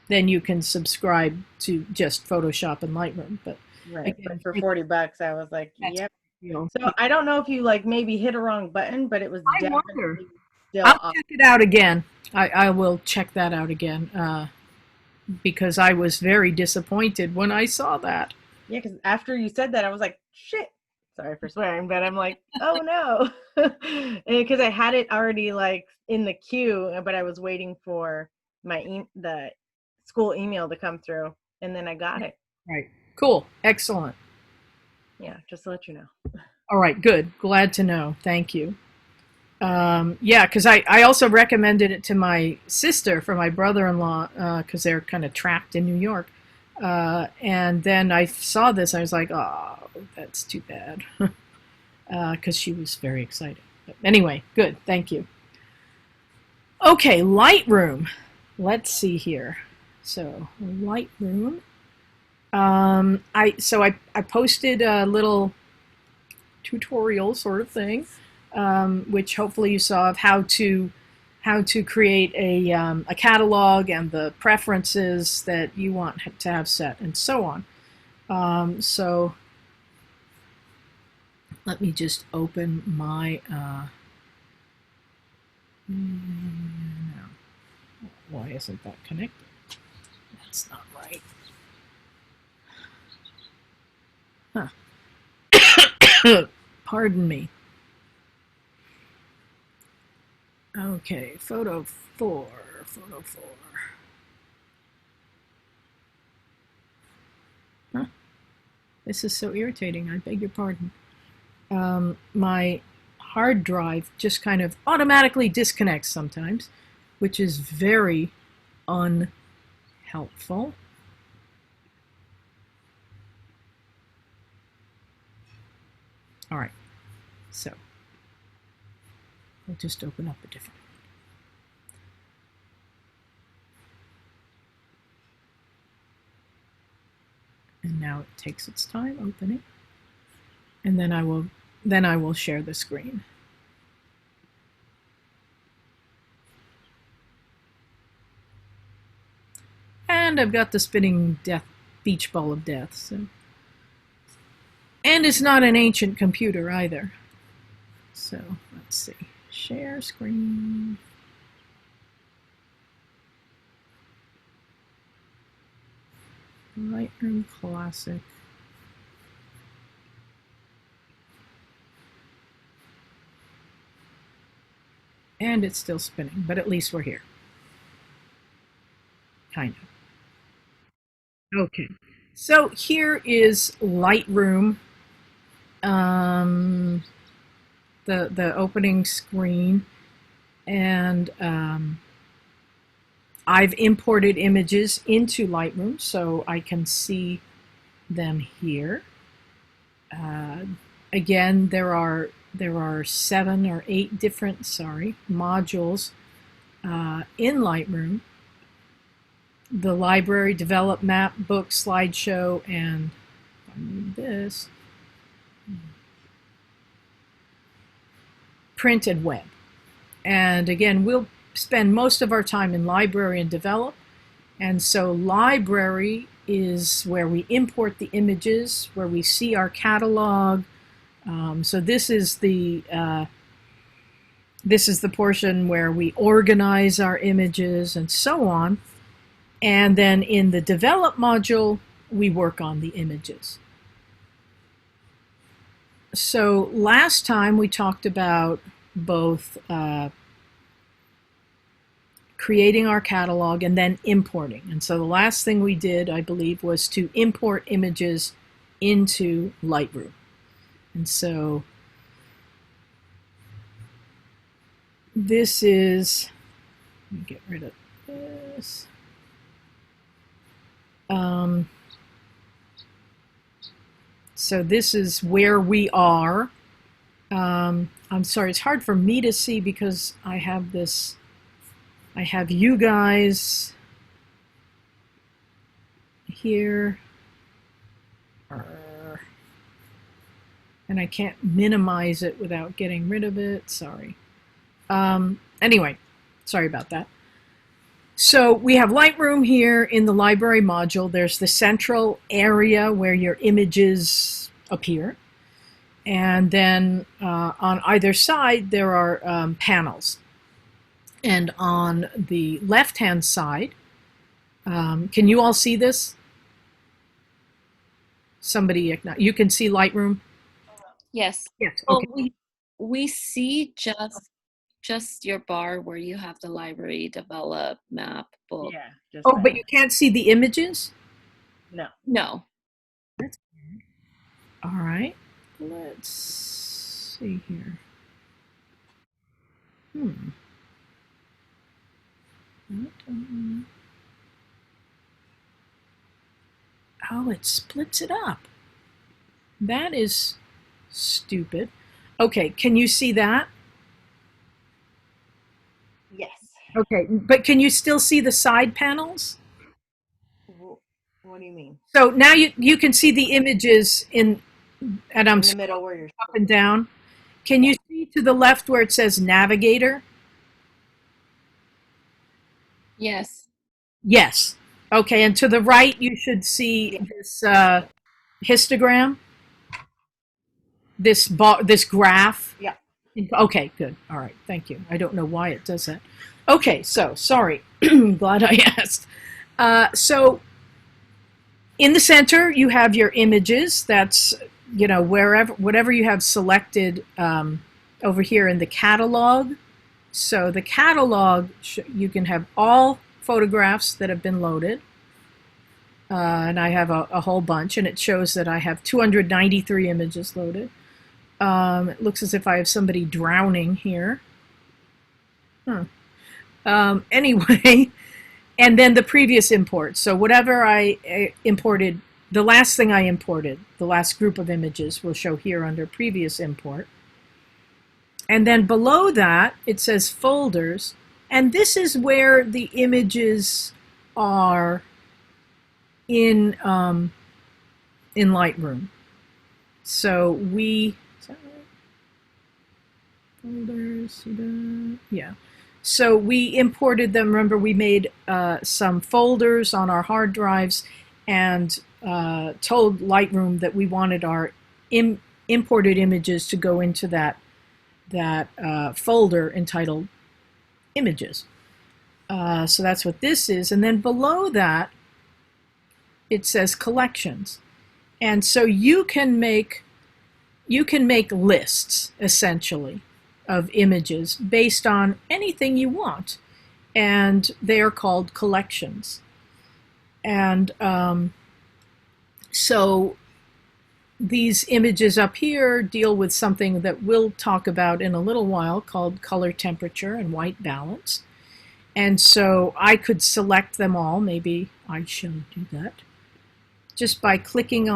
then you can subscribe to just Photoshop and Lightroom. But right. Again, for $40, I was like, yep. So I don't know if you maybe hit a wrong button, but it was definitely still I'll check it out again. I will check that out again because I was very disappointed when I saw that. Yeah, because after you said that, I was like, shit. Sorry for swearing, but I'm like, oh no. Because I had it already in the queue, but I was waiting for the school email to come through, and then I got it. Right. Cool. Excellent. Yeah, just to let you know. All right, good. Glad to know. Thank you. Because I also recommended it to my sister for my brother-in-law because they're kind of trapped in New York. And then I saw this. I was like, oh, that's too bad. Because she was very excited. But anyway, good. Thank you. Okay, Lightroom. Let's see here. So Lightroom. I posted a little tutorial sort of thing which hopefully you saw, of how to create a catalog and the preferences that you want to have set and so on. So let me just open my no. Why isn't that connected? That's not right. Huh. Pardon me. Okay, photo 4. Huh? This is so irritating. I beg your pardon. My hard drive just kind of automatically disconnects sometimes, which is very unhelpful. All right, so I'll just open up a different one. And now it takes its time opening, and then I will share the screen. And I've got the spinning beach ball of death. So. And it's not an ancient computer either. So let's see. Share screen. Lightroom Classic. And it's still spinning, but at least we're here. Kind of. Okay. So here is Lightroom. The opening screen, and I've imported images into Lightroom so I can see them here. Again, there are 7 or 8 different modules in Lightroom. The library, develop, map, book, slideshow, and I need this. Print and web. And again, we'll spend most of our time in library and develop. And so library is where we import the images, where we see our catalog. So this is the portion where we organize our images and so on. And then in the develop module, we work on the images. So last time we talked about both creating our catalog and then importing. And so the last thing we did, I believe, was to import images into Lightroom. And so this is, let me get rid of this. So this is where we are. I'm sorry, it's hard for me to see because I have this, I have you guys here, and I can't minimize it without getting rid of it, sorry. Anyway, sorry about that. So we have Lightroom here in the library module. There's the central area where your images appear. And then on either side, there are panels. And on the left-hand side, can you all see this? Somebody, you can see Lightroom? Yes. Yes, Well, okay. we see just your bar where you have the library, develop, map, book. Yeah. Just Oh, that. but you can't see the images? No. No. All right, let's see here. Oh, it splits it up. That is stupid. Okay, can you see that? Yes. Okay, but can you still see the side panels? What do you mean? So now you can see the images in, and I'm In the middle where you're up and down. Can you see to the left where it says navigator? Yes. Yes. Okay, and to the right, you should see this histogram, this graph. Yeah. Okay, good. All right, thank you. I don't know why it does that. Okay, so sorry. Glad I asked. So in the center, you have your images. That's, whatever you have selected over here in the catalog. So the catalog, you can have all photographs that have been loaded. And I have a whole bunch, and it shows that I have 293 images loaded. It looks as if I have somebody drowning here. Anyway, and then the previous import. So whatever I imported, the last thing I imported, the last group of images will show here under previous import. And then below that, it says folders. And this is where the images are in Lightroom. So we, is that right? Folders, yeah. So we imported them. Remember, we made some folders on our hard drives and told Lightroom that we wanted our imported images to go into that folder entitled images. So that's what this is. And then below that, it says collections. And so you can make lists, essentially, of images based on anything you want. And they are called collections. And so these images up here deal with something that we'll talk about in a little while called color temperature and white balance. And so I could select them all. Maybe I shall do that just by clicking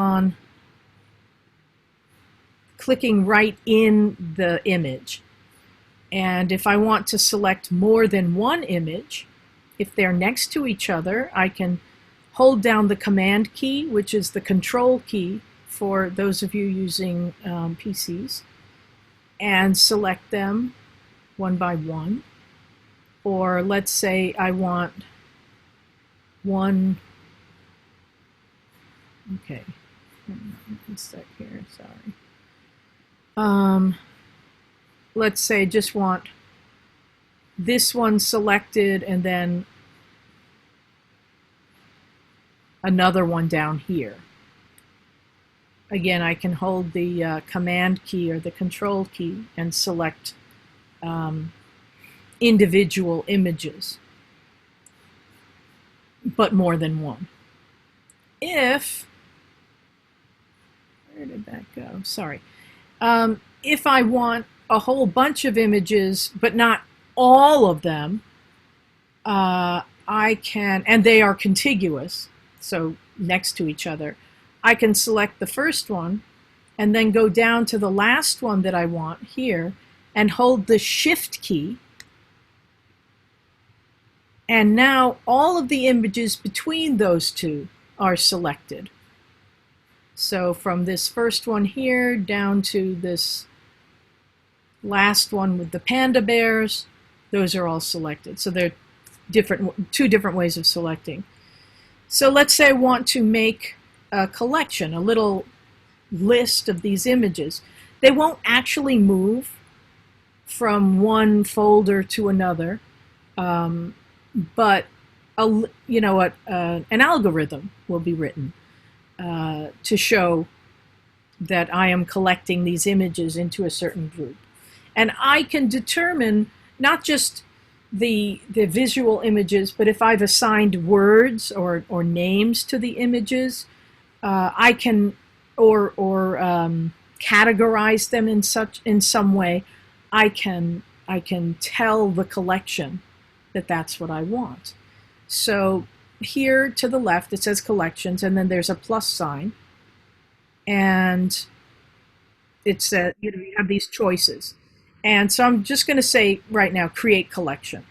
right in the image. And if I want to select more than one image, if they're next to each other, I can hold down the Command key, which is the control key for those of you using PCs, and select them one by one. Or let's say I want one. Okay, one sec here, sorry. Let's say just want this one selected and then another one down here. Again, I can hold the Command key or the Control key and select individual images, but more than one. Where did that go? Sorry. If I want a whole bunch of images, but not all of them, I can, and they are contiguous, so next to each other, I can select the first one and then go down to the last one that I want here and hold the Shift key. And now all of the images between those two are selected. So from this first one here down to this last one with the panda bears, those are all selected. So they're two different ways of selecting. So let's say I want to make a collection, a little list of these images. They won't actually move from one folder to another, but an algorithm will be written to show that I am collecting these images into a certain group. And I can determine not just the visual images, but if I've assigned words or names to the images, I can categorize them in some way. I can tell the collection that that's what I want. So here to the left it says collections, and then there's a plus sign, and it says you have these choices. And so I'm just going to say right now, create collection.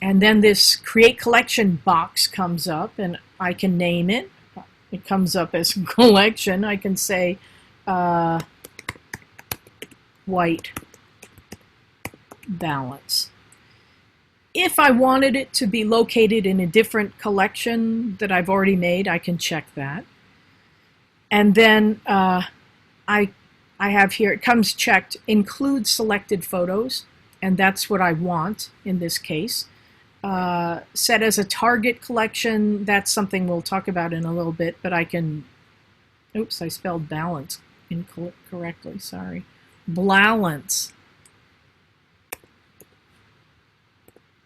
And then this create collection box comes up, and I can name it. It comes up as collection. I can say white balance. If I wanted it to be located in a different collection that I've already made, I can check that. And then I have here, it comes checked, include selected photos, and that's what I want in this case. Set as a target collection, that's something we'll talk about in a little bit, but I can, oops, I spelled balance incorrectly, sorry. Balance.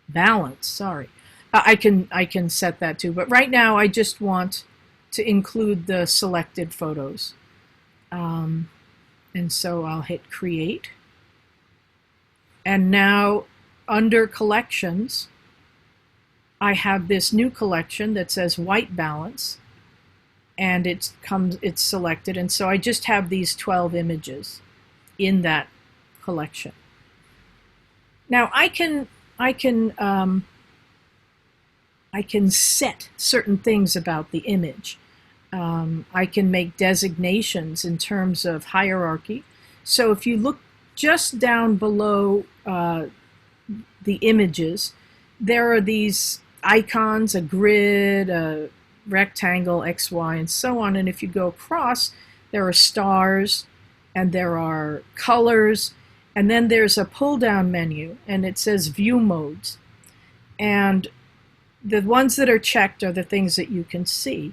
Balance, sorry. I can set that too, but right now I just want to include the selected photos. And so I'll hit create. And now under collections, I have this new collection that says white balance, and it's selected. And so I just have these 12 images in that collection. Now I can set certain things about the image. I can make designations in terms of hierarchy. So if you look just down below the images, there are these icons, a grid, a rectangle, X, Y, and so on. And if you go across, there are stars, and there are colors, and then there's a pull-down menu, and it says view modes. And the ones that are checked are the things that you can see.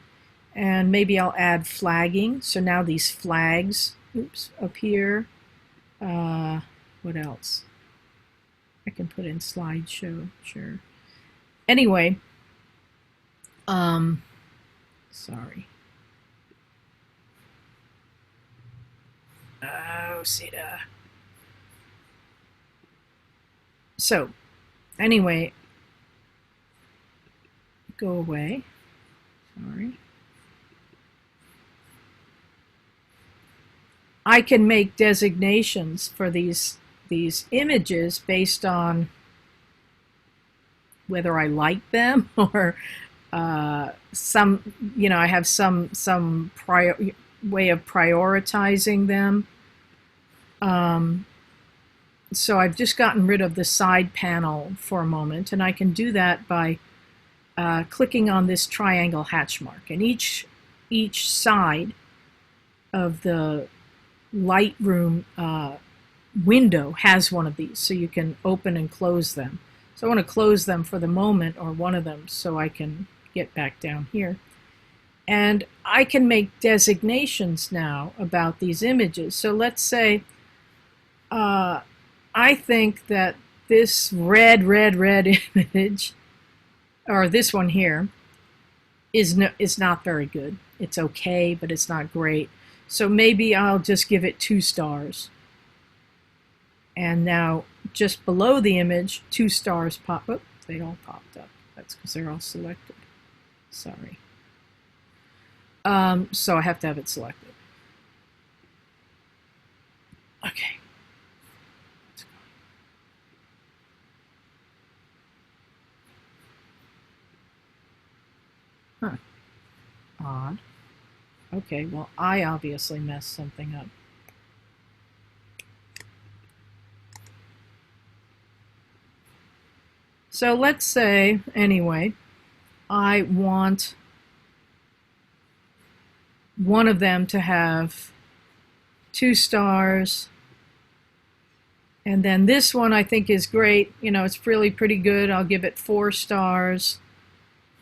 And maybe I'll add flagging. So now these flags, oops, appear. What else? I can put in slideshow, sure. Anyway, sorry. Oh, Sita. So, anyway, go away. Sorry. I can make designations for these images based on whether I like them or some, you know, I have some way of prioritizing them. So I've just gotten rid of the side panel for a moment, and I can do that by clicking on this triangle hatch mark. And each side of the Lightroom window has one of these, so you can open and close them. So I want to close them for the moment, or one of them, so I can get back down here. And I can make designations now about these images. So let's say I think that this red image, or this one here, is not very good. It's okay, but it's not great. So maybe I'll just give it 2 stars. And now just below the image, 2 stars pop up. They all popped up. That's because they're all selected. Sorry. So I have to have it selected. Okay. Huh. Odd. Okay, well, I obviously messed something up. So let's say, anyway, I want one of them to have 2 stars. And then this one I think is great. You know, it's really pretty good. I'll give it 4 stars.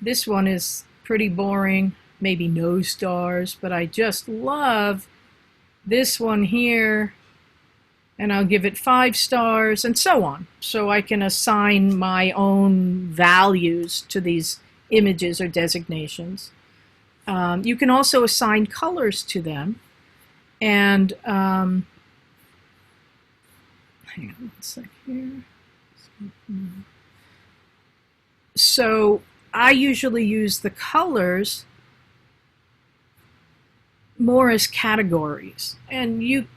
This one is pretty boring, maybe no stars, but I just love this one here, and I'll give it 5 stars, and so on. So I can assign my own values to these images or designations. You can also assign colors to them, and hang on one sec here. So I usually use the colors more as categories, and you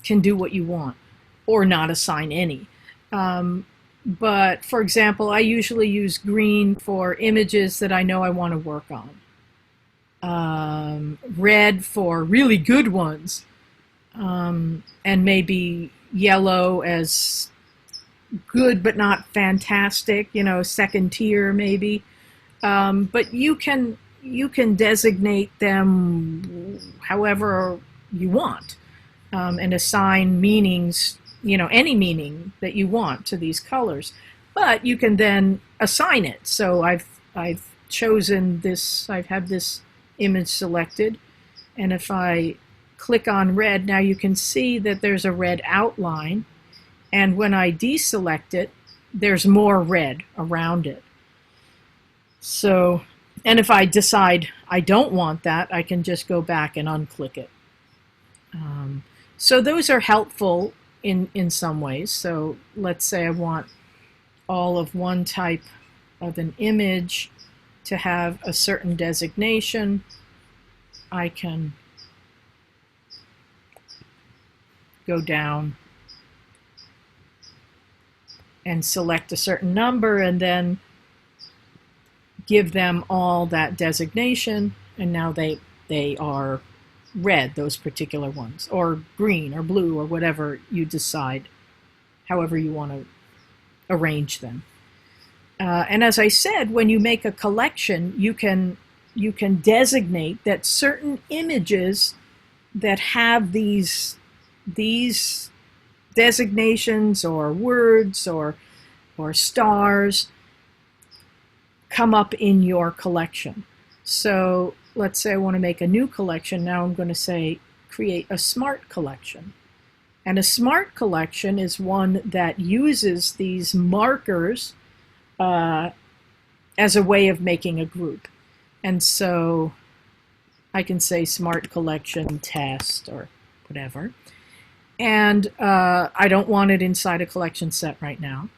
can do what you want or not assign any. But for example, I usually use green for images that I know I want to work on, red for really good ones, and maybe yellow as good but not fantastic, second tier maybe. But you can designate them however you want, and assign meanings, any meaning that you want to these colors. But you can then assign it. So I've chosen this. I've had this image selected, and if I click on red, now you can see that there's a red outline, and when I deselect it, there's more red around it. So, and if I decide I don't want that, I can just go back and unclick it. So those are helpful in some ways. So let's say I want all of one type of an image to have a certain designation. I can go down and select a certain number and then give them all that designation, and now they are red, those particular ones, or green or blue or whatever you decide, however you want to arrange them. And as I said, when you make a collection, you can designate that certain images that have these designations or words or stars come up in your collection. So let's say I want to make a new collection. Now I'm going to say create a smart collection. And a smart collection is one that uses these markers as a way of making a group. And so I can say smart collection test or whatever. And I don't want it inside a collection set right now.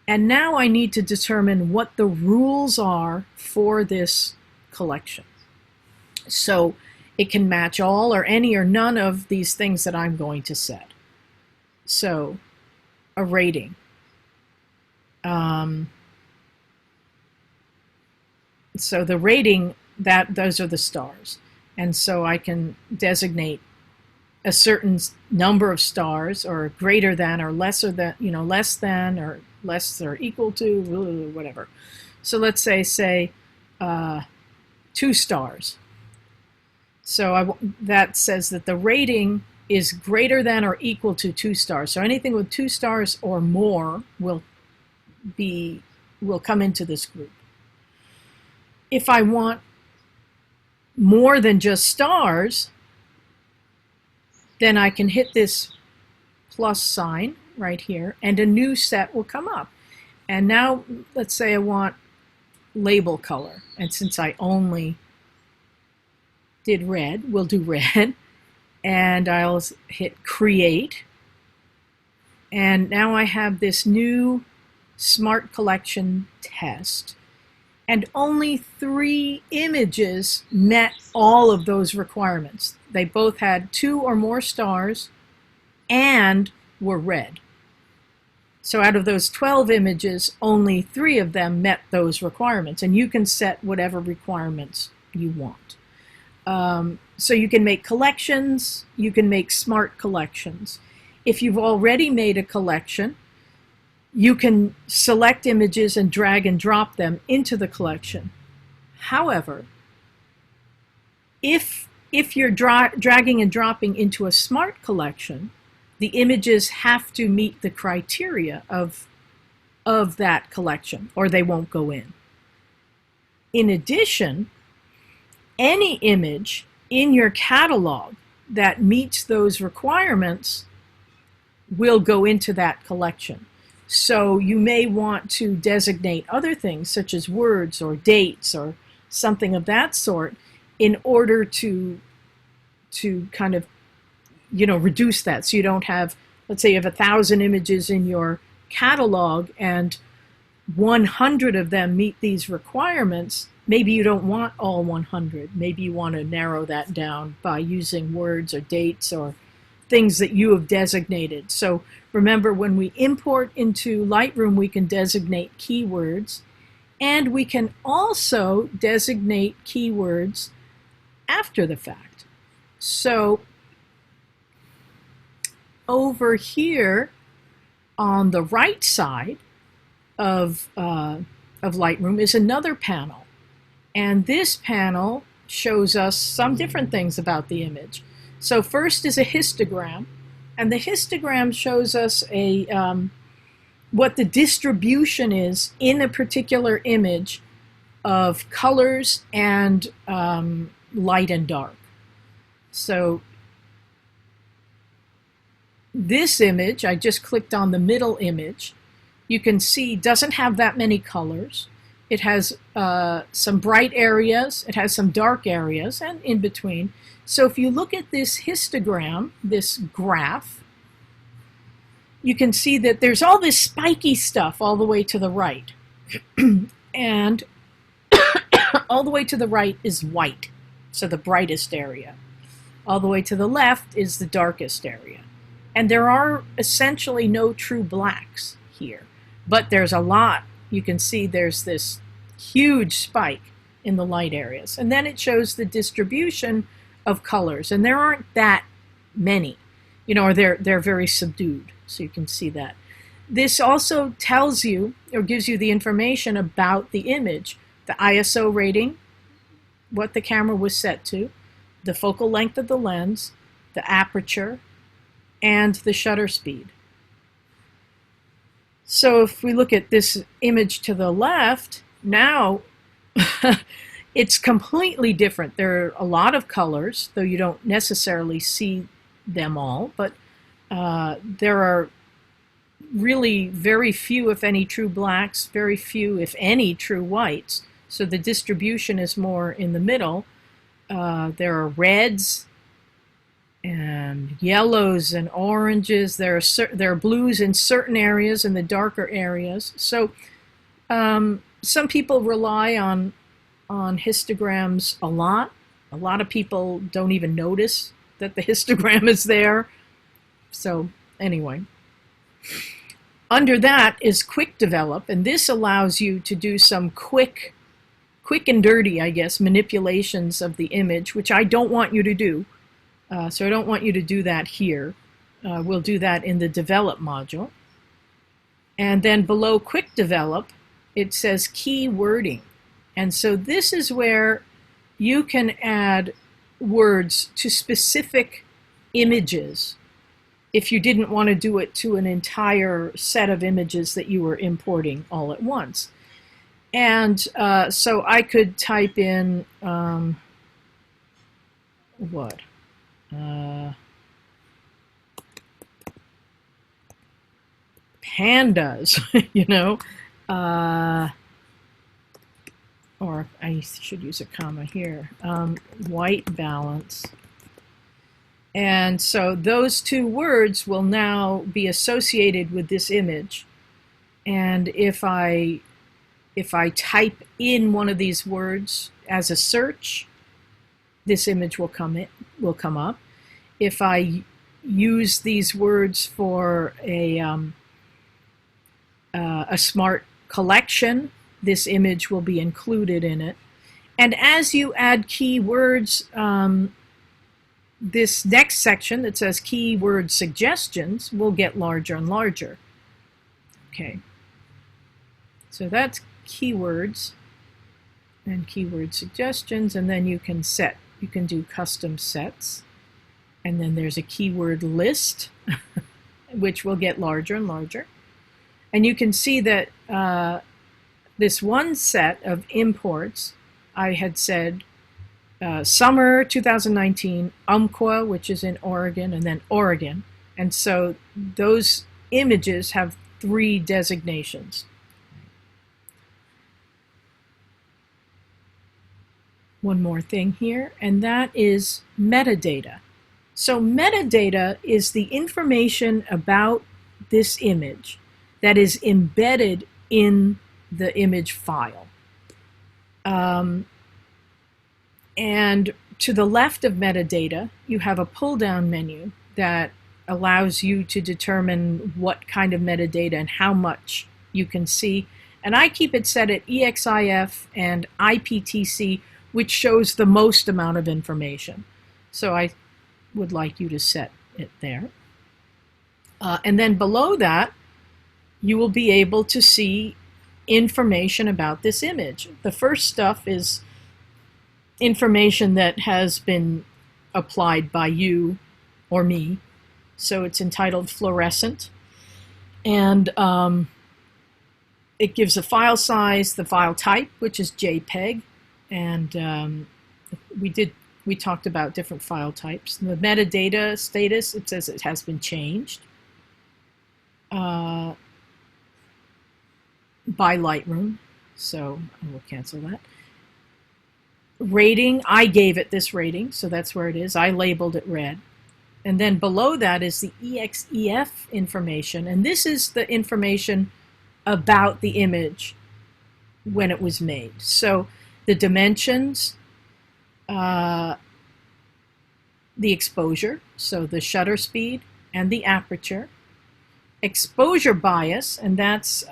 And now I need to determine what the rules are for this collection. So it can match all or any or none of these things that I'm going to set. So a rating. So the rating, those are the stars. And so I can designate a certain number of stars, or greater than, or lesser than, less than, or less or equal to, whatever. So let's say 2 stars. So that says that the rating is greater than or equal to 2 stars. So anything with 2 stars or more will come into this group. If I want more than just stars, then I can hit this plus sign right here, and a new set will come up. And now, let's say I want label color. And since I only did red, we'll do red. And I'll hit create. And now I have this new Smart Collection test. And only 3 images met all of those requirements. They both had 2 or more stars and were red. So out of those 12 images, only 3 of them met those requirements. And you can set whatever requirements you want. So you can make collections, you can make smart collections. If you've already made a collection, you can select images and drag and drop them into the collection. However, if you're dragging and dropping into a smart collection, the images have to meet the criteria of that collection, or they won't go in. In addition, any image in your catalog that meets those requirements will go into that collection. So you may want to designate other things, such as words or dates or something of that sort, in order to kind of, reduce that. So you don't have, let's say you have 1,000 images in your catalog and 100 of them meet these requirements. Maybe you don't want all 100. Maybe you want to narrow that down by using words or dates or things that you have designated. So remember, when we import into Lightroom, we can designate keywords, and we can also designate keywords after the fact. So over here on the right side of Lightroom is another panel. And this panel shows us some different things about the image. So first is a histogram, and the histogram shows us what the distribution is in a particular image of colors and light and dark. So this image, I just clicked on the middle image, you can see doesn't have that many colors. It has some bright areas, it has some dark areas, and in between. So if you look at this histogram, this graph, you can see that there's all this spiky stuff all the way to the right. And all the way to the right is white, so the brightest area. All the way to the left is the darkest area. And there are essentially no true blacks here, but there's a lot. You can see there's this huge spike in the light areas. And then it shows the distribution of colors, and there aren't that many, or they're very subdued, so you can see that. This also tells you, or gives you the information about the image, the ISO rating, what the camera was set to, the focal length of the lens, the aperture, and the shutter speed. So if we look at this image to the left, now it's completely different. There are a lot of colors, though you don't necessarily see them all, but there are really very few, if any, true blacks, very few, if any, true whites. So the distribution is more in the middle. There are reds and yellows and oranges. There are blues in certain areas and the darker areas. So some people rely on histograms a lot. A lot of people don't even notice that the histogram is there. So anyway, under that is quick develop, and this allows you to do some quick and dirty, I guess, manipulations of the image, which I don't want you to do. So I don't want you to do that here. We'll do that in the develop module. And then below quick develop, it says key wording. And so this is where you can add words to specific images if you didn't want to do it to an entire set of images that you were importing all at once. And so I could type in, pandas, or I should use a comma here, white balance. And so those two words will now be associated with this image. And if I type in one of these words as a search, this image will come up. If I use these words for a smart collection, this image will be included in it. And as you add keywords, this next section that says keyword suggestions will get larger and larger. Okay, so that's keywords and keyword suggestions, and then you can do custom sets, and then there's a keyword list which will get larger and larger. And you can see that this one set of imports, I had said summer 2019, Umpqua, which is in Oregon, and then Oregon. And so those images have 3 designations. One more thing here, and that is metadata. So metadata is the information about this image that is embedded in the image file. And to the left of metadata, you have a pull-down menu that allows you to determine what kind of metadata and how much you can see. And I keep it set at EXIF and IPTC, which shows the most amount of information. So I would like you to set it there. And then below that, you will be able to see information about this image. The first stuff is information that has been applied by you or me. So it's entitled fluorescent. And it gives a file size, the file type, which is JPEG. And we talked about different file types. The metadata status, it says it has been changed by Lightroom. So I will cancel that. Rating, I gave it this rating, so that's where it is. I labeled it red. And then below that is the EXEF information. And this is the information about the image when it was made. So the dimensions, the exposure, so the shutter speed and the aperture, exposure bias, and that's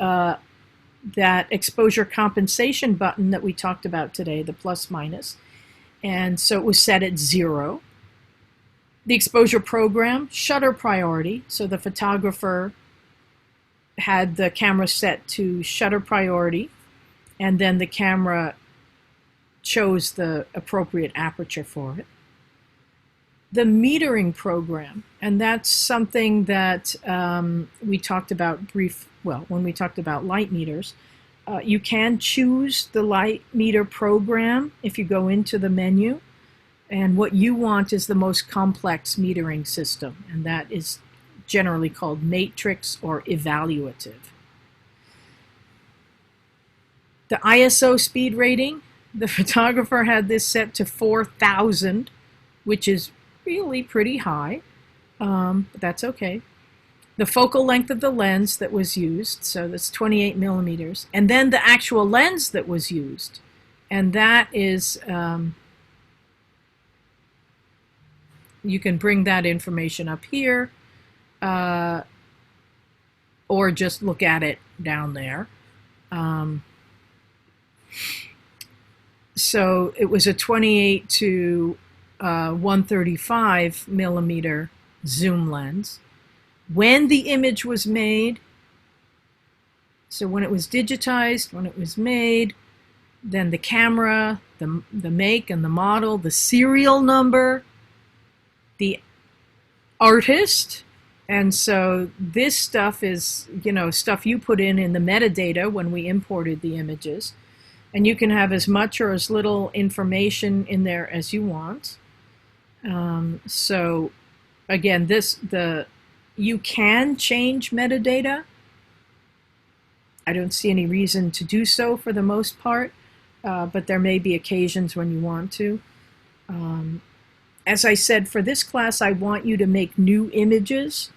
that exposure compensation button that we talked about today, the plus minus. And so it was set at 0. The exposure program, shutter priority, so the photographer had the camera set to shutter priority, and then the camera chose the appropriate aperture for it. The metering program, and that's something that we talked about when we talked about light meters. You can choose the light meter program if you go into the menu, and what you want is the most complex metering system, and that is generally called matrix or evaluative. The ISO speed rating, the photographer had this set to 4,000, which is really pretty high, but that's okay. The focal length of the lens that was used, so that's 28 millimeters, and then the actual lens that was used, and that is, you can bring that information up here, or just look at it down there. So it was a 28 to 135 millimeter zoom lens. When the image was made, so when it was digitized, when it was made, then the camera, the make and the model, the serial number, the artist, and so this stuff is, stuff you put in the metadata when we imported the images, and you can have as much or as little information in there as you want. So again, you can change metadata. I don't see any reason to do so for the most part, but there may be occasions when you want to. As I said, for this class, I want you to make new images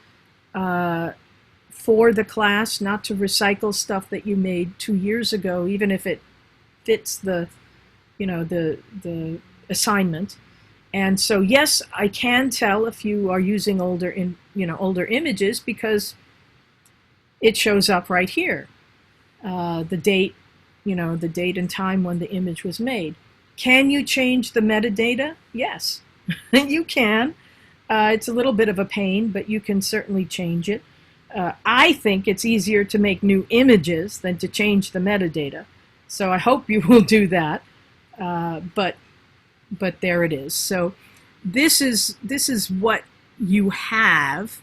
for the class, not to recycle stuff that you made 2 years ago, even if it fits the assignment. And so, yes, I can tell if you are using older images because it shows up right here, the date, the date and time when the image was made. Can you change the metadata? Yes. You can. It's a little bit of a pain, but you can certainly change it. I think it's easier to make new images than to change the metadata. So I hope you will do that. But there it is. So this is what you have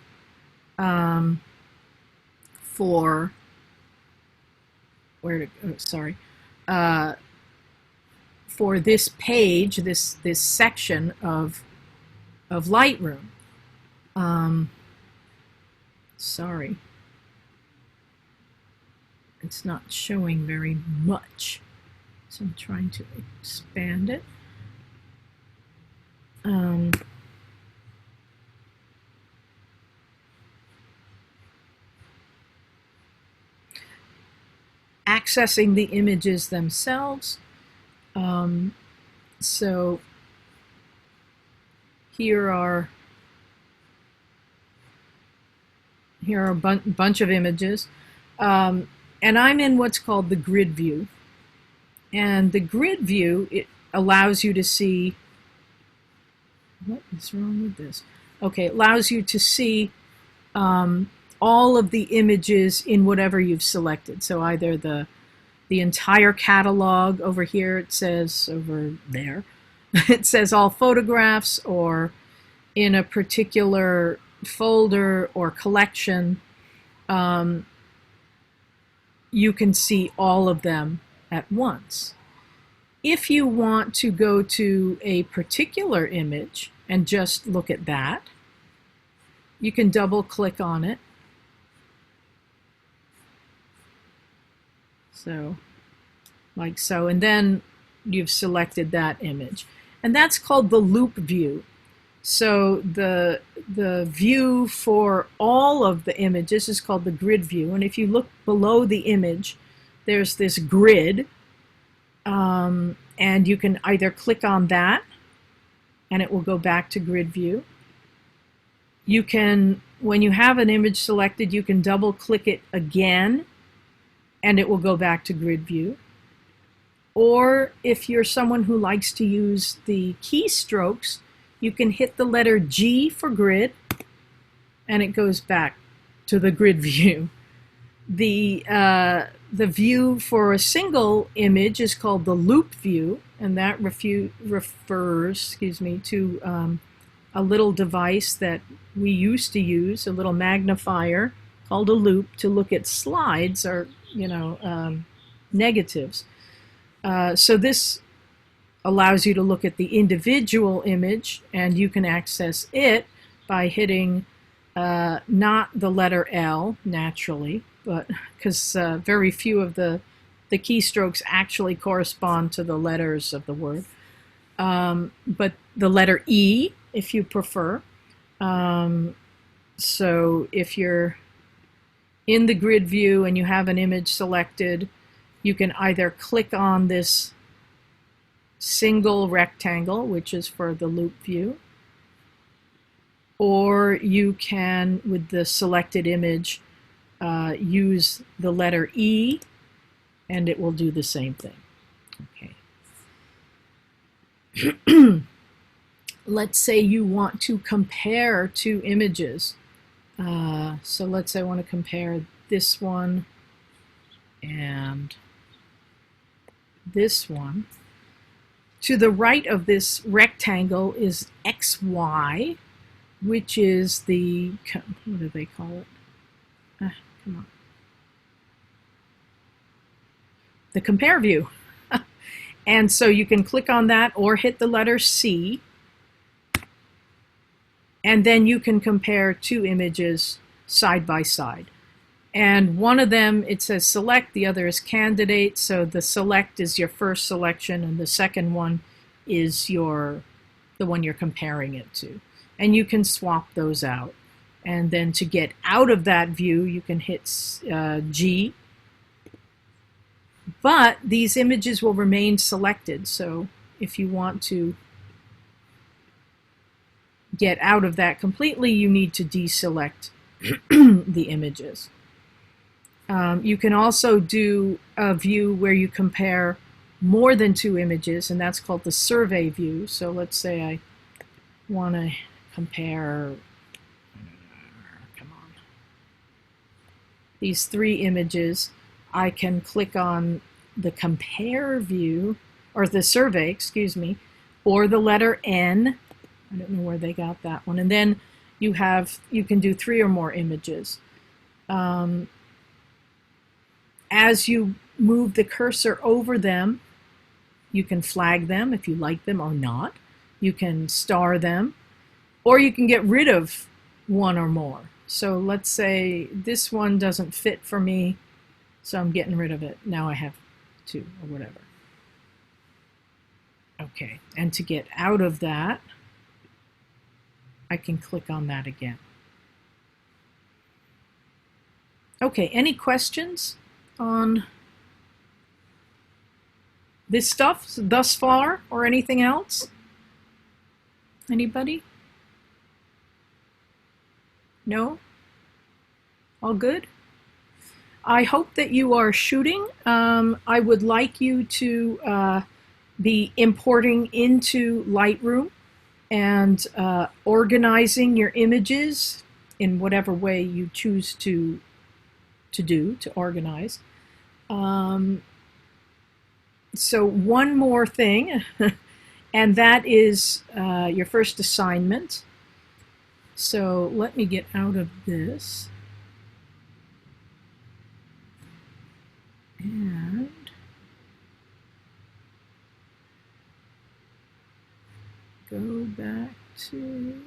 for for this page, this section of Lightroom. Sorry, it's not showing very much, so I'm trying to expand it. Accessing the images themselves. So here are a bunch of images, and I'm in what's called the grid view. And the grid view, it allows you to see, what is wrong with this? Okay, it allows you to see all of the images in whatever you've selected. So either the entire catalog over here, it says over there, it says all photographs, or in a particular folder or collection, you can see all of them at once. If you want to go to a particular image and just look at that, you can double click on it. So, like so, and then you've selected that image. And that's called the loop view. So the view for all of the images is called the grid view. And if you look below the image, there's this grid, and you can either click on that and it will go back to grid view. You can, when you have an image selected, you can double click it again and it will go back to grid view. Or if you're someone who likes to use the keystrokes, you can hit the letter G for grid and it goes back to the grid view. The view for a single image is called the loop view, and that refers to a little device that we used to use, a little magnifier called a loop, to look at slides or negatives. So this allows you to look at the individual image, and you can access it by hitting not the letter L naturally, but because very few of the keystrokes actually correspond to the letters of the word, but the letter E if you prefer. So if you're in the grid view and you have an image selected, you can either click on this single rectangle, which is for the loop view, or you can, with the selected image, use the letter E and it will do the same thing. Okay. Let's say you want to compare two images. So let's say I want to compare this one and this one. To the right of this rectangle is XY, which is the, what do they call it? Come on. The compare view. And so you can click on that or hit the letter C, and then you can compare two images side by side. And one of them, it says select, the other is candidate. So the select is your first selection, and the second one is the one you're comparing it to. And you can swap those out. And then to get out of that view, you can hit G. But these images will remain selected. So if you want to get out of that completely, you need to deselect the images. You can also do a view where you compare more than two images, and that's called the survey view. So let's say I want to compare, these three images. I can click on the compare view, or the survey, excuse me, or the letter N. I don't know where they got that one. And then you can do three or more images. As you move the cursor over them, you can flag them if you like them or not. You can star them, or you can get rid of one or more. So let's say this one doesn't fit for me, so I'm getting rid of it. Now I have two or whatever. Okay, and to get out of that, I can click on that again. Okay, any questions on this stuff thus far, or anything else? Anybody? No? All good? I hope that you are shooting. I would like you to be importing into Lightroom and organizing your images in whatever way you choose to organize. So one more thing, and that is your first assignment. So let me get out of this. And go back to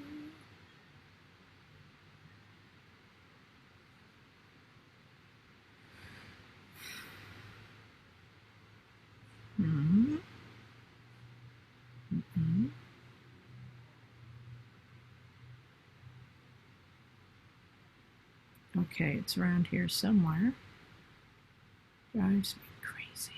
Okay, it's around here somewhere. Drives me crazy.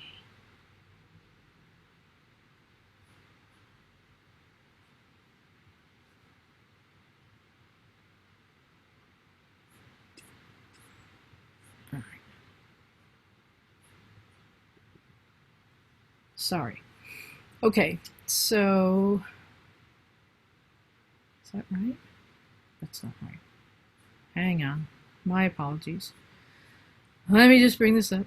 All right. Sorry. Okay, so is that right? That's not right. Hang on. My apologies. Let me just bring this up.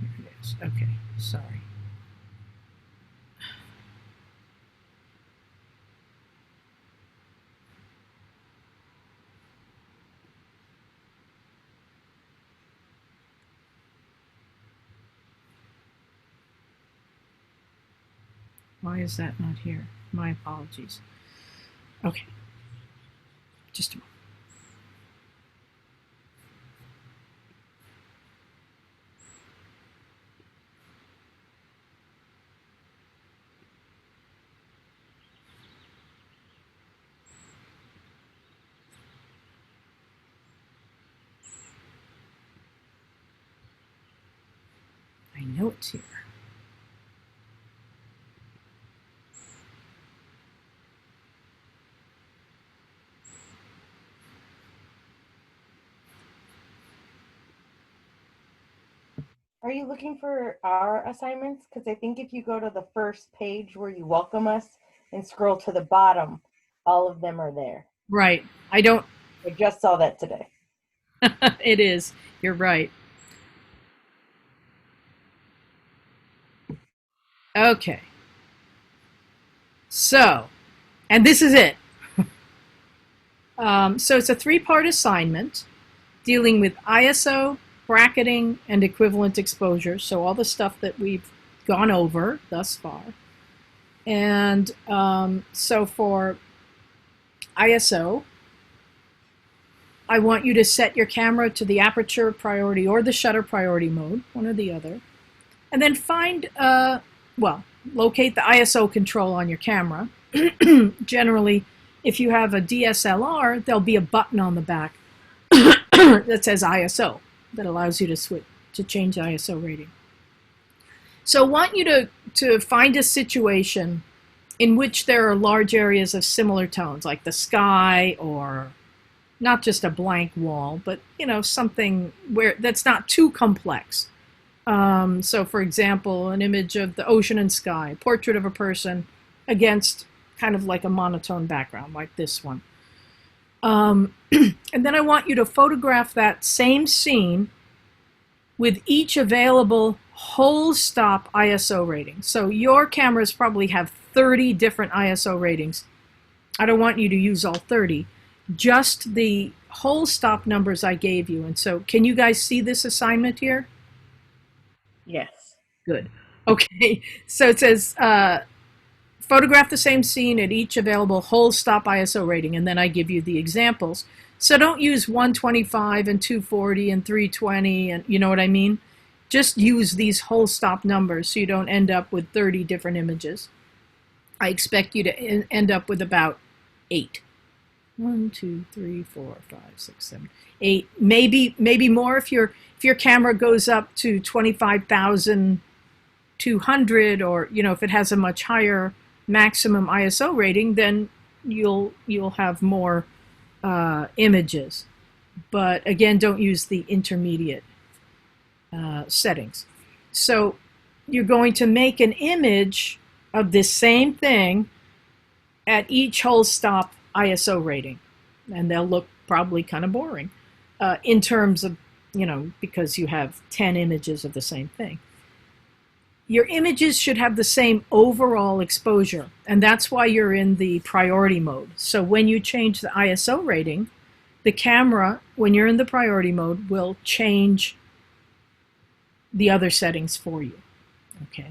Here it is. Okay, sorry. Why is that not here? My apologies. Okay, just a moment. I know it's here. Are you looking for our assignments? Because I think if you go to the first page where you welcome us and scroll to the bottom, all of them are there. Right. I don't. I just saw that today. It is. You're right. Okay. So, and this is it. So it's a 3-part assignment dealing with ISO, bracketing, and equivalent exposure. So all the stuff that we've gone over thus far. And so for ISO, I want you to set your camera to the aperture priority or the shutter priority mode, one or the other. And then find, locate the ISO control on your camera. Generally, if you have a DSLR, there'll be a button on the back that says ISO that allows you to change the ISO rating. So I want you to find a situation in which there are large areas of similar tones, like the sky, or not just a blank wall, but something where that's not too complex. So for example, an image of the ocean and sky, portrait of a person against kind of like a monotone background, like this one. And then I want you to photograph that same scene with each available whole stop ISO rating. So your cameras probably have 30 different ISO ratings. I don't want you to use all 30, just the whole stop numbers I gave you. And so can you guys see this assignment here? Yes. Good. Okay, so it says photograph the same scene at each available whole stop ISO rating, and then I give you the examples. So don't use 125 and 240 and 320, and you know what I mean? Just use these whole stop numbers so you don't end up with 30 different images. I expect you to end up with about 8. 1, 2, 3, 4, 5, 6, 7, 8. Maybe more if your camera goes up to 25,200, or if it has a much higher maximum ISO rating, then you'll have more images. But again, don't use the intermediate settings. So you're going to make an image of this same thing at each whole stop ISO rating, and they'll look probably kind of boring in terms of, because you have 10 images of the same thing. Your images should have the same overall exposure, and that's why you're in the priority mode. So when you change the ISO rating, the camera, when you're in the priority mode, will change the other settings for you. Okay.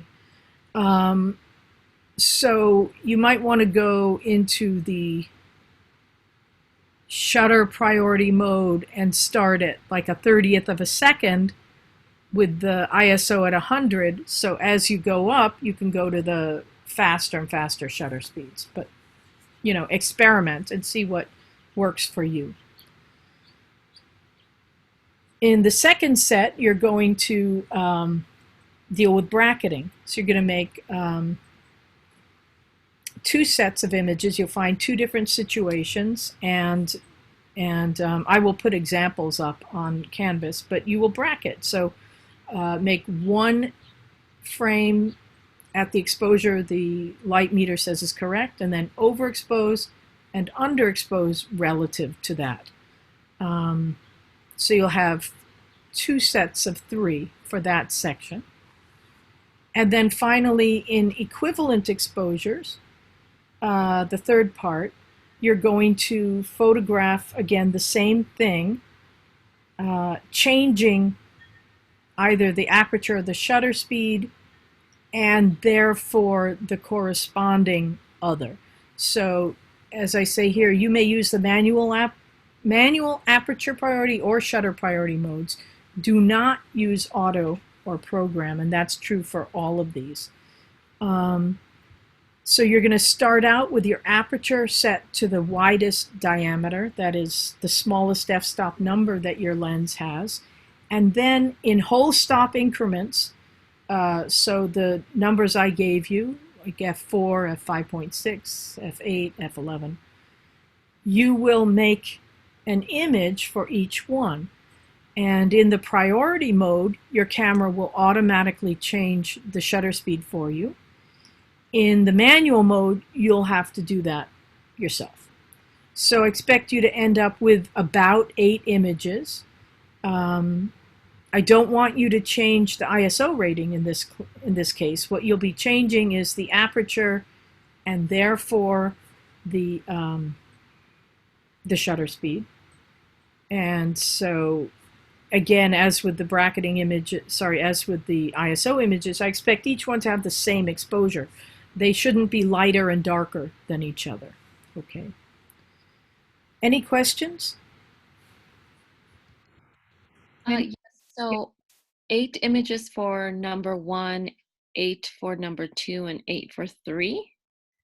So you might want to go into the shutter priority mode and start at like a 30th of a second with the ISO at 100. So as you go up, you can go to the faster and faster shutter speeds. But, experiment and see what works for you. In the second set, you're going to deal with bracketing. So you're going to make 2 sets of images. You'll find 2 different situations, and I will put examples up on Canvas, but you will bracket. So make 1 frame at the exposure the light meter says is correct, and then overexpose and underexpose relative to that. So you'll have 2 sets of 3 for that section. And then finally, in equivalent exposures, the third part, you're going to photograph, again, the same thing, changing either the aperture or the shutter speed, and therefore the corresponding other. So, as I say here, you may use the manual aperture priority or shutter priority modes. Do not use auto or program, and that's true for all of these. So you're going to start out with your aperture set to the widest diameter, that is the smallest f-stop number that your lens has, and then in whole stop increments, so the numbers I gave you, like f4, f5.6, f8, f11, you will make an image for each one. And in the priority mode, your camera will automatically change the shutter speed for you. In the manual mode, you'll have to do that yourself. So I expect you to end up with about 8 images. I don't want you to change the ISO rating in this case. What you'll be changing is the aperture and therefore the shutter speed. And so again, as with the bracketing image, as with the ISO images, I expect each one to have the same exposure. They shouldn't be lighter and darker than each other. Okay. Any questions? Yes. So 8 images for number 1, 8 for number 2, and 8 for 3.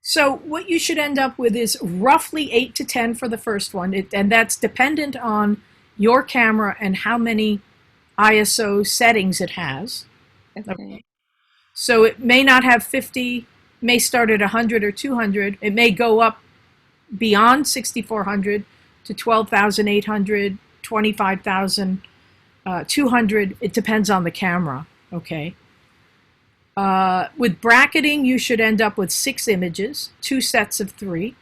So what you should end up with is roughly 8 to 10 for the first one, and that's dependent on your camera and how many ISO settings it has. Okay. So it may not have 50, may start at 100 or 200. It may go up beyond 6,400 to 12,800, 25,000, 200. It depends on the camera, okay? With bracketing, you should end up with 6 images, 2 sets of 3.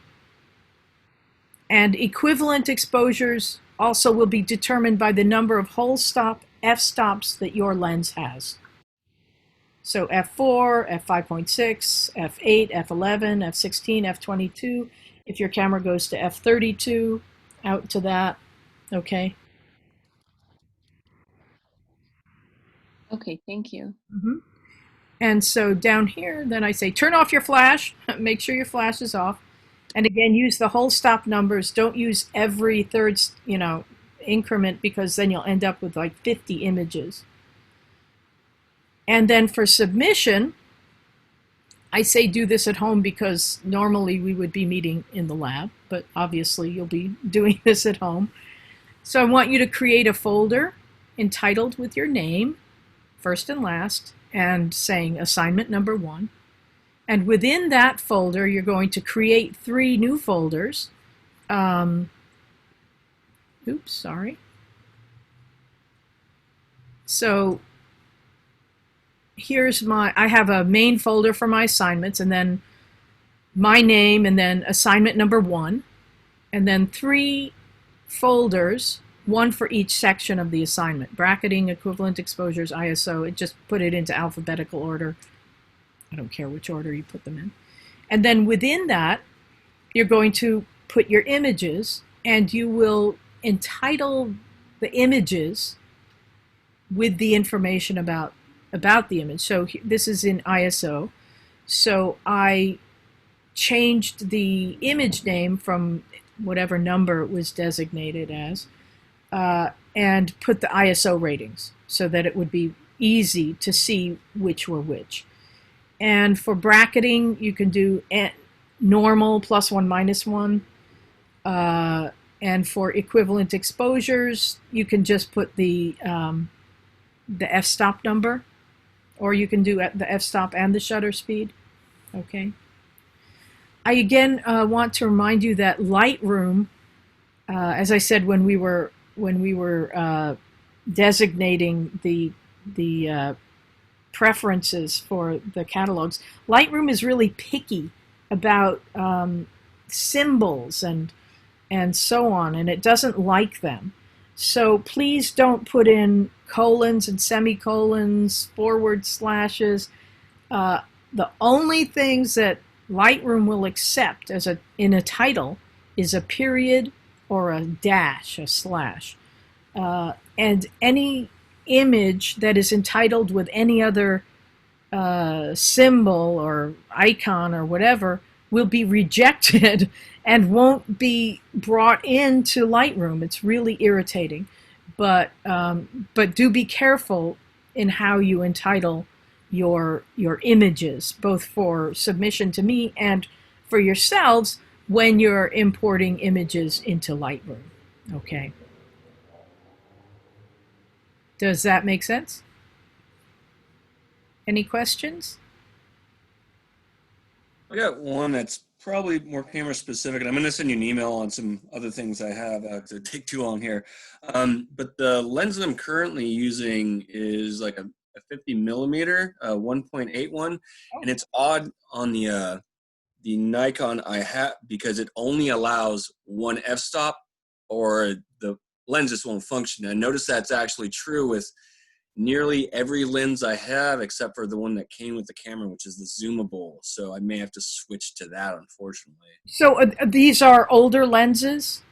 And equivalent exposures also will be determined by the number of whole stop f-stops that your lens has. So f4, f5.6, f8, f11, f16, f22. If your camera goes to f32, out to that, okay? Okay, thank you. Mm-hmm. And so down here, then I say, turn off your flash. Make sure your flash is off. And again, use the whole stop numbers. Don't use every third, increment, because then you'll end up with like 50 images. And then for submission, I say do this at home because normally we would be meeting in the lab, but obviously you'll be doing this at home. So I want you to create a folder entitled with your name, first and last, and saying assignment number 1. And within that folder, you're going to create 3 new folders. Oops, sorry. So here's I have a main folder for my assignments, and then my name, and then assignment number 1, and then 3 folders, 1 for each section of the assignment: bracketing, equivalent exposures, ISO. It just put it into alphabetical order. I don't care which order you put them in. And then within that, you're going to put your images, and you will entitle the images with the information about the image. So this is in ISO. So I changed the image name from whatever number it was designated as, and put the ISO ratings so that it would be easy to see which were which. And for bracketing, you can do normal, +1, -1. And for equivalent exposures, you can just put the f-stop number, or you can do the f-stop and the shutter speed. Okay. I again want to remind you that Lightroom, as I said when we were designating the preferences for the catalogs, Lightroom is really picky about symbols and so on, and it doesn't like them. So please don't put in colons and semicolons, forward slashes. The only things that Lightroom will accept in a title is a period or a dash, a slash. And any image that is entitled with any other symbol or icon or whatever will be rejected and won't be brought into Lightroom. It's really irritating, but do be careful in how you entitle your images, both for submission to me and for yourselves when you're importing images into Lightroom. Okay. Does that make sense? Any questions? I got one that's probably more camera specific, and I'm going to send you an email on some other things I have to take too long here. But the lens that I'm currently using is like a 50 millimeter, 1.81, and it's odd on the Nikon I have because it only allows one f-stop, or the lens just won't function. I noticed that's actually true with nearly every lens I have, except for the one that came with the camera, which is the zoomable. So I may have to switch to that, unfortunately. So these are older lenses?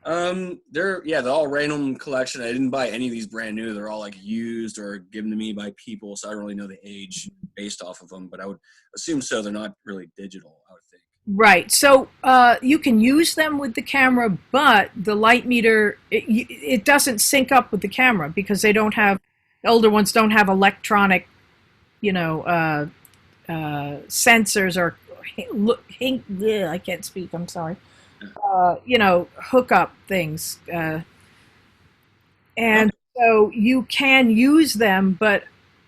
They're all random collection. I didn't buy any of these brand new. They're all like used or given to me by people, so I don't really know the age based off of them, but I would assume so. They're not really digital, I would think. Right. So you can use them with the camera, but the light meter, it doesn't sync up with the camera because they don't have, the older ones don't have electronic, sensors or I can't speak, I'm sorry. Hookup things. And so you can use them, but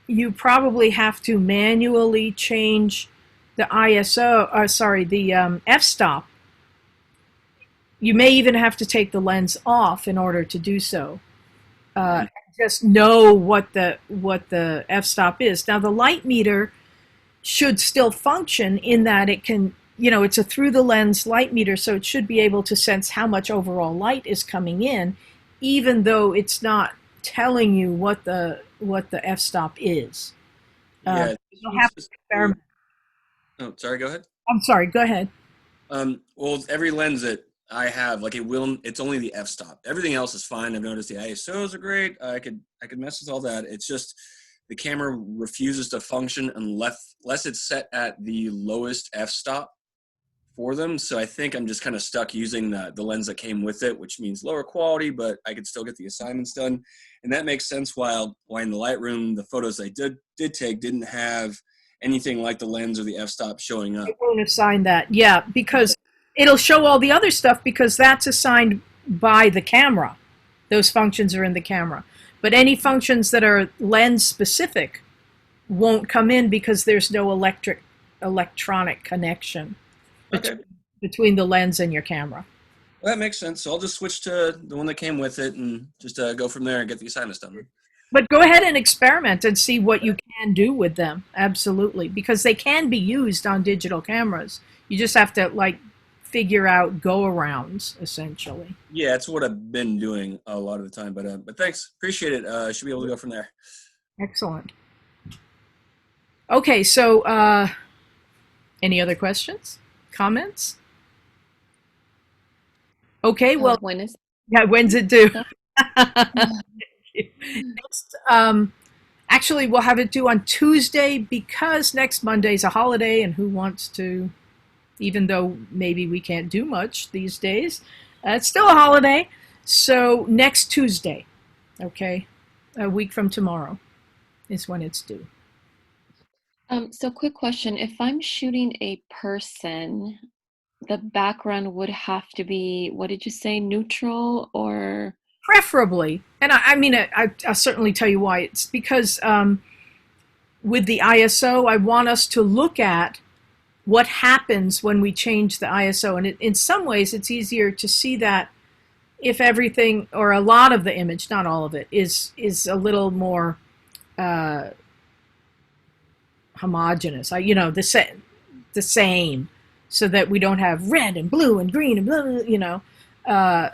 you probably have to manually change the the f-stop. You may even have to take the lens off in order to do so. Just know what the f-stop is. Now the light meter should still function in that it can, it's a through the lens light meter, so it should be able to sense how much overall light is coming in, even though it's not telling you what the f-stop is. You'll have to experiment. Oh, sorry, go ahead. I'm sorry, go ahead. Well, every lens that I have, it's only the f-stop. Everything else is fine. I've noticed the ISOs are great. I could mess with all that. It's just the camera refuses to function unless it's set at the lowest f-stop for them. So I think I'm just kind of stuck using the lens that came with it, which means lower quality, but I could still get the assignments done. And that makes sense why in the Lightroom, the photos I did take didn't have anything like the lens or the f-stop showing up. It won't assign that, yeah, because it'll show all the other stuff because that's assigned by the camera. Those functions are in the camera. But any functions that are lens specific won't come in because there's no electronic connection Okay. between the lens and your camera. Well, that makes sense. So I'll just switch to the one that came with it and just go from there and get the assignments done. But go ahead and experiment and see what you can do with them. Absolutely. Because they can be used on digital cameras. You just have to like figure out go-arounds, essentially. Yeah, it's what I've been doing a lot of the time. But thanks. Appreciate it. I should be able to go from there. Excellent. Okay, so any other questions? Comments? Okay, well, When is yeah, when's it due? Next, actually, we'll have it due on Tuesday because next Monday's a holiday, and who wants to, even though maybe we can't do much these days, it's still a holiday. So next Tuesday, okay, a week from tomorrow is when it's due. so quick question. If I'm shooting a person, the background would have to be, what did you say, neutral or? Preferably, and I mean, I'll certainly tell you why. It's because with the ISO, I want us to look at what happens when we change the ISO. And in some ways, it's easier to see that if everything, or a lot of the image, not all of it, is a little more homogeneous, the same, so that we don't have red and blue and green and blah,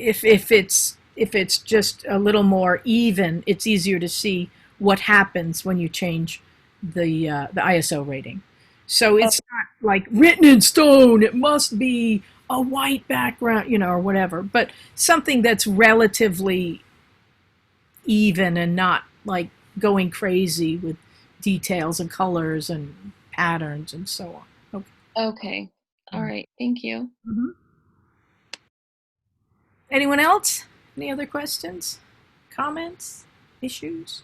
if it's just a little more even, it's easier to see what happens when you change the ISO rating. So it's not like written in stone, it must be a white background, or whatever, but something that's relatively even and not like going crazy with details and colors and patterns and so on. Okay. All right. Thank you. Mm-hmm. Anyone else? Any other questions, comments, issues?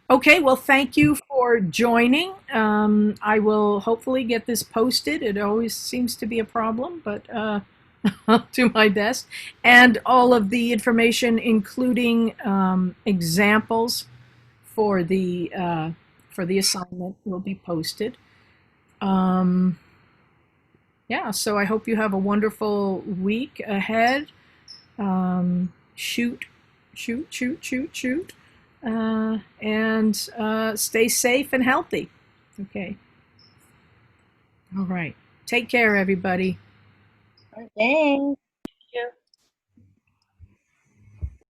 Okay, well, thank you for joining. I will hopefully get this posted. It always seems to be a problem, but I'll do my best. And all of the information, including examples for the assignment, will be posted. Yeah, so I hope you have a wonderful week ahead. Shoot. And stay safe and healthy. Okay. All right. Take care, everybody. Thanks. Yeah.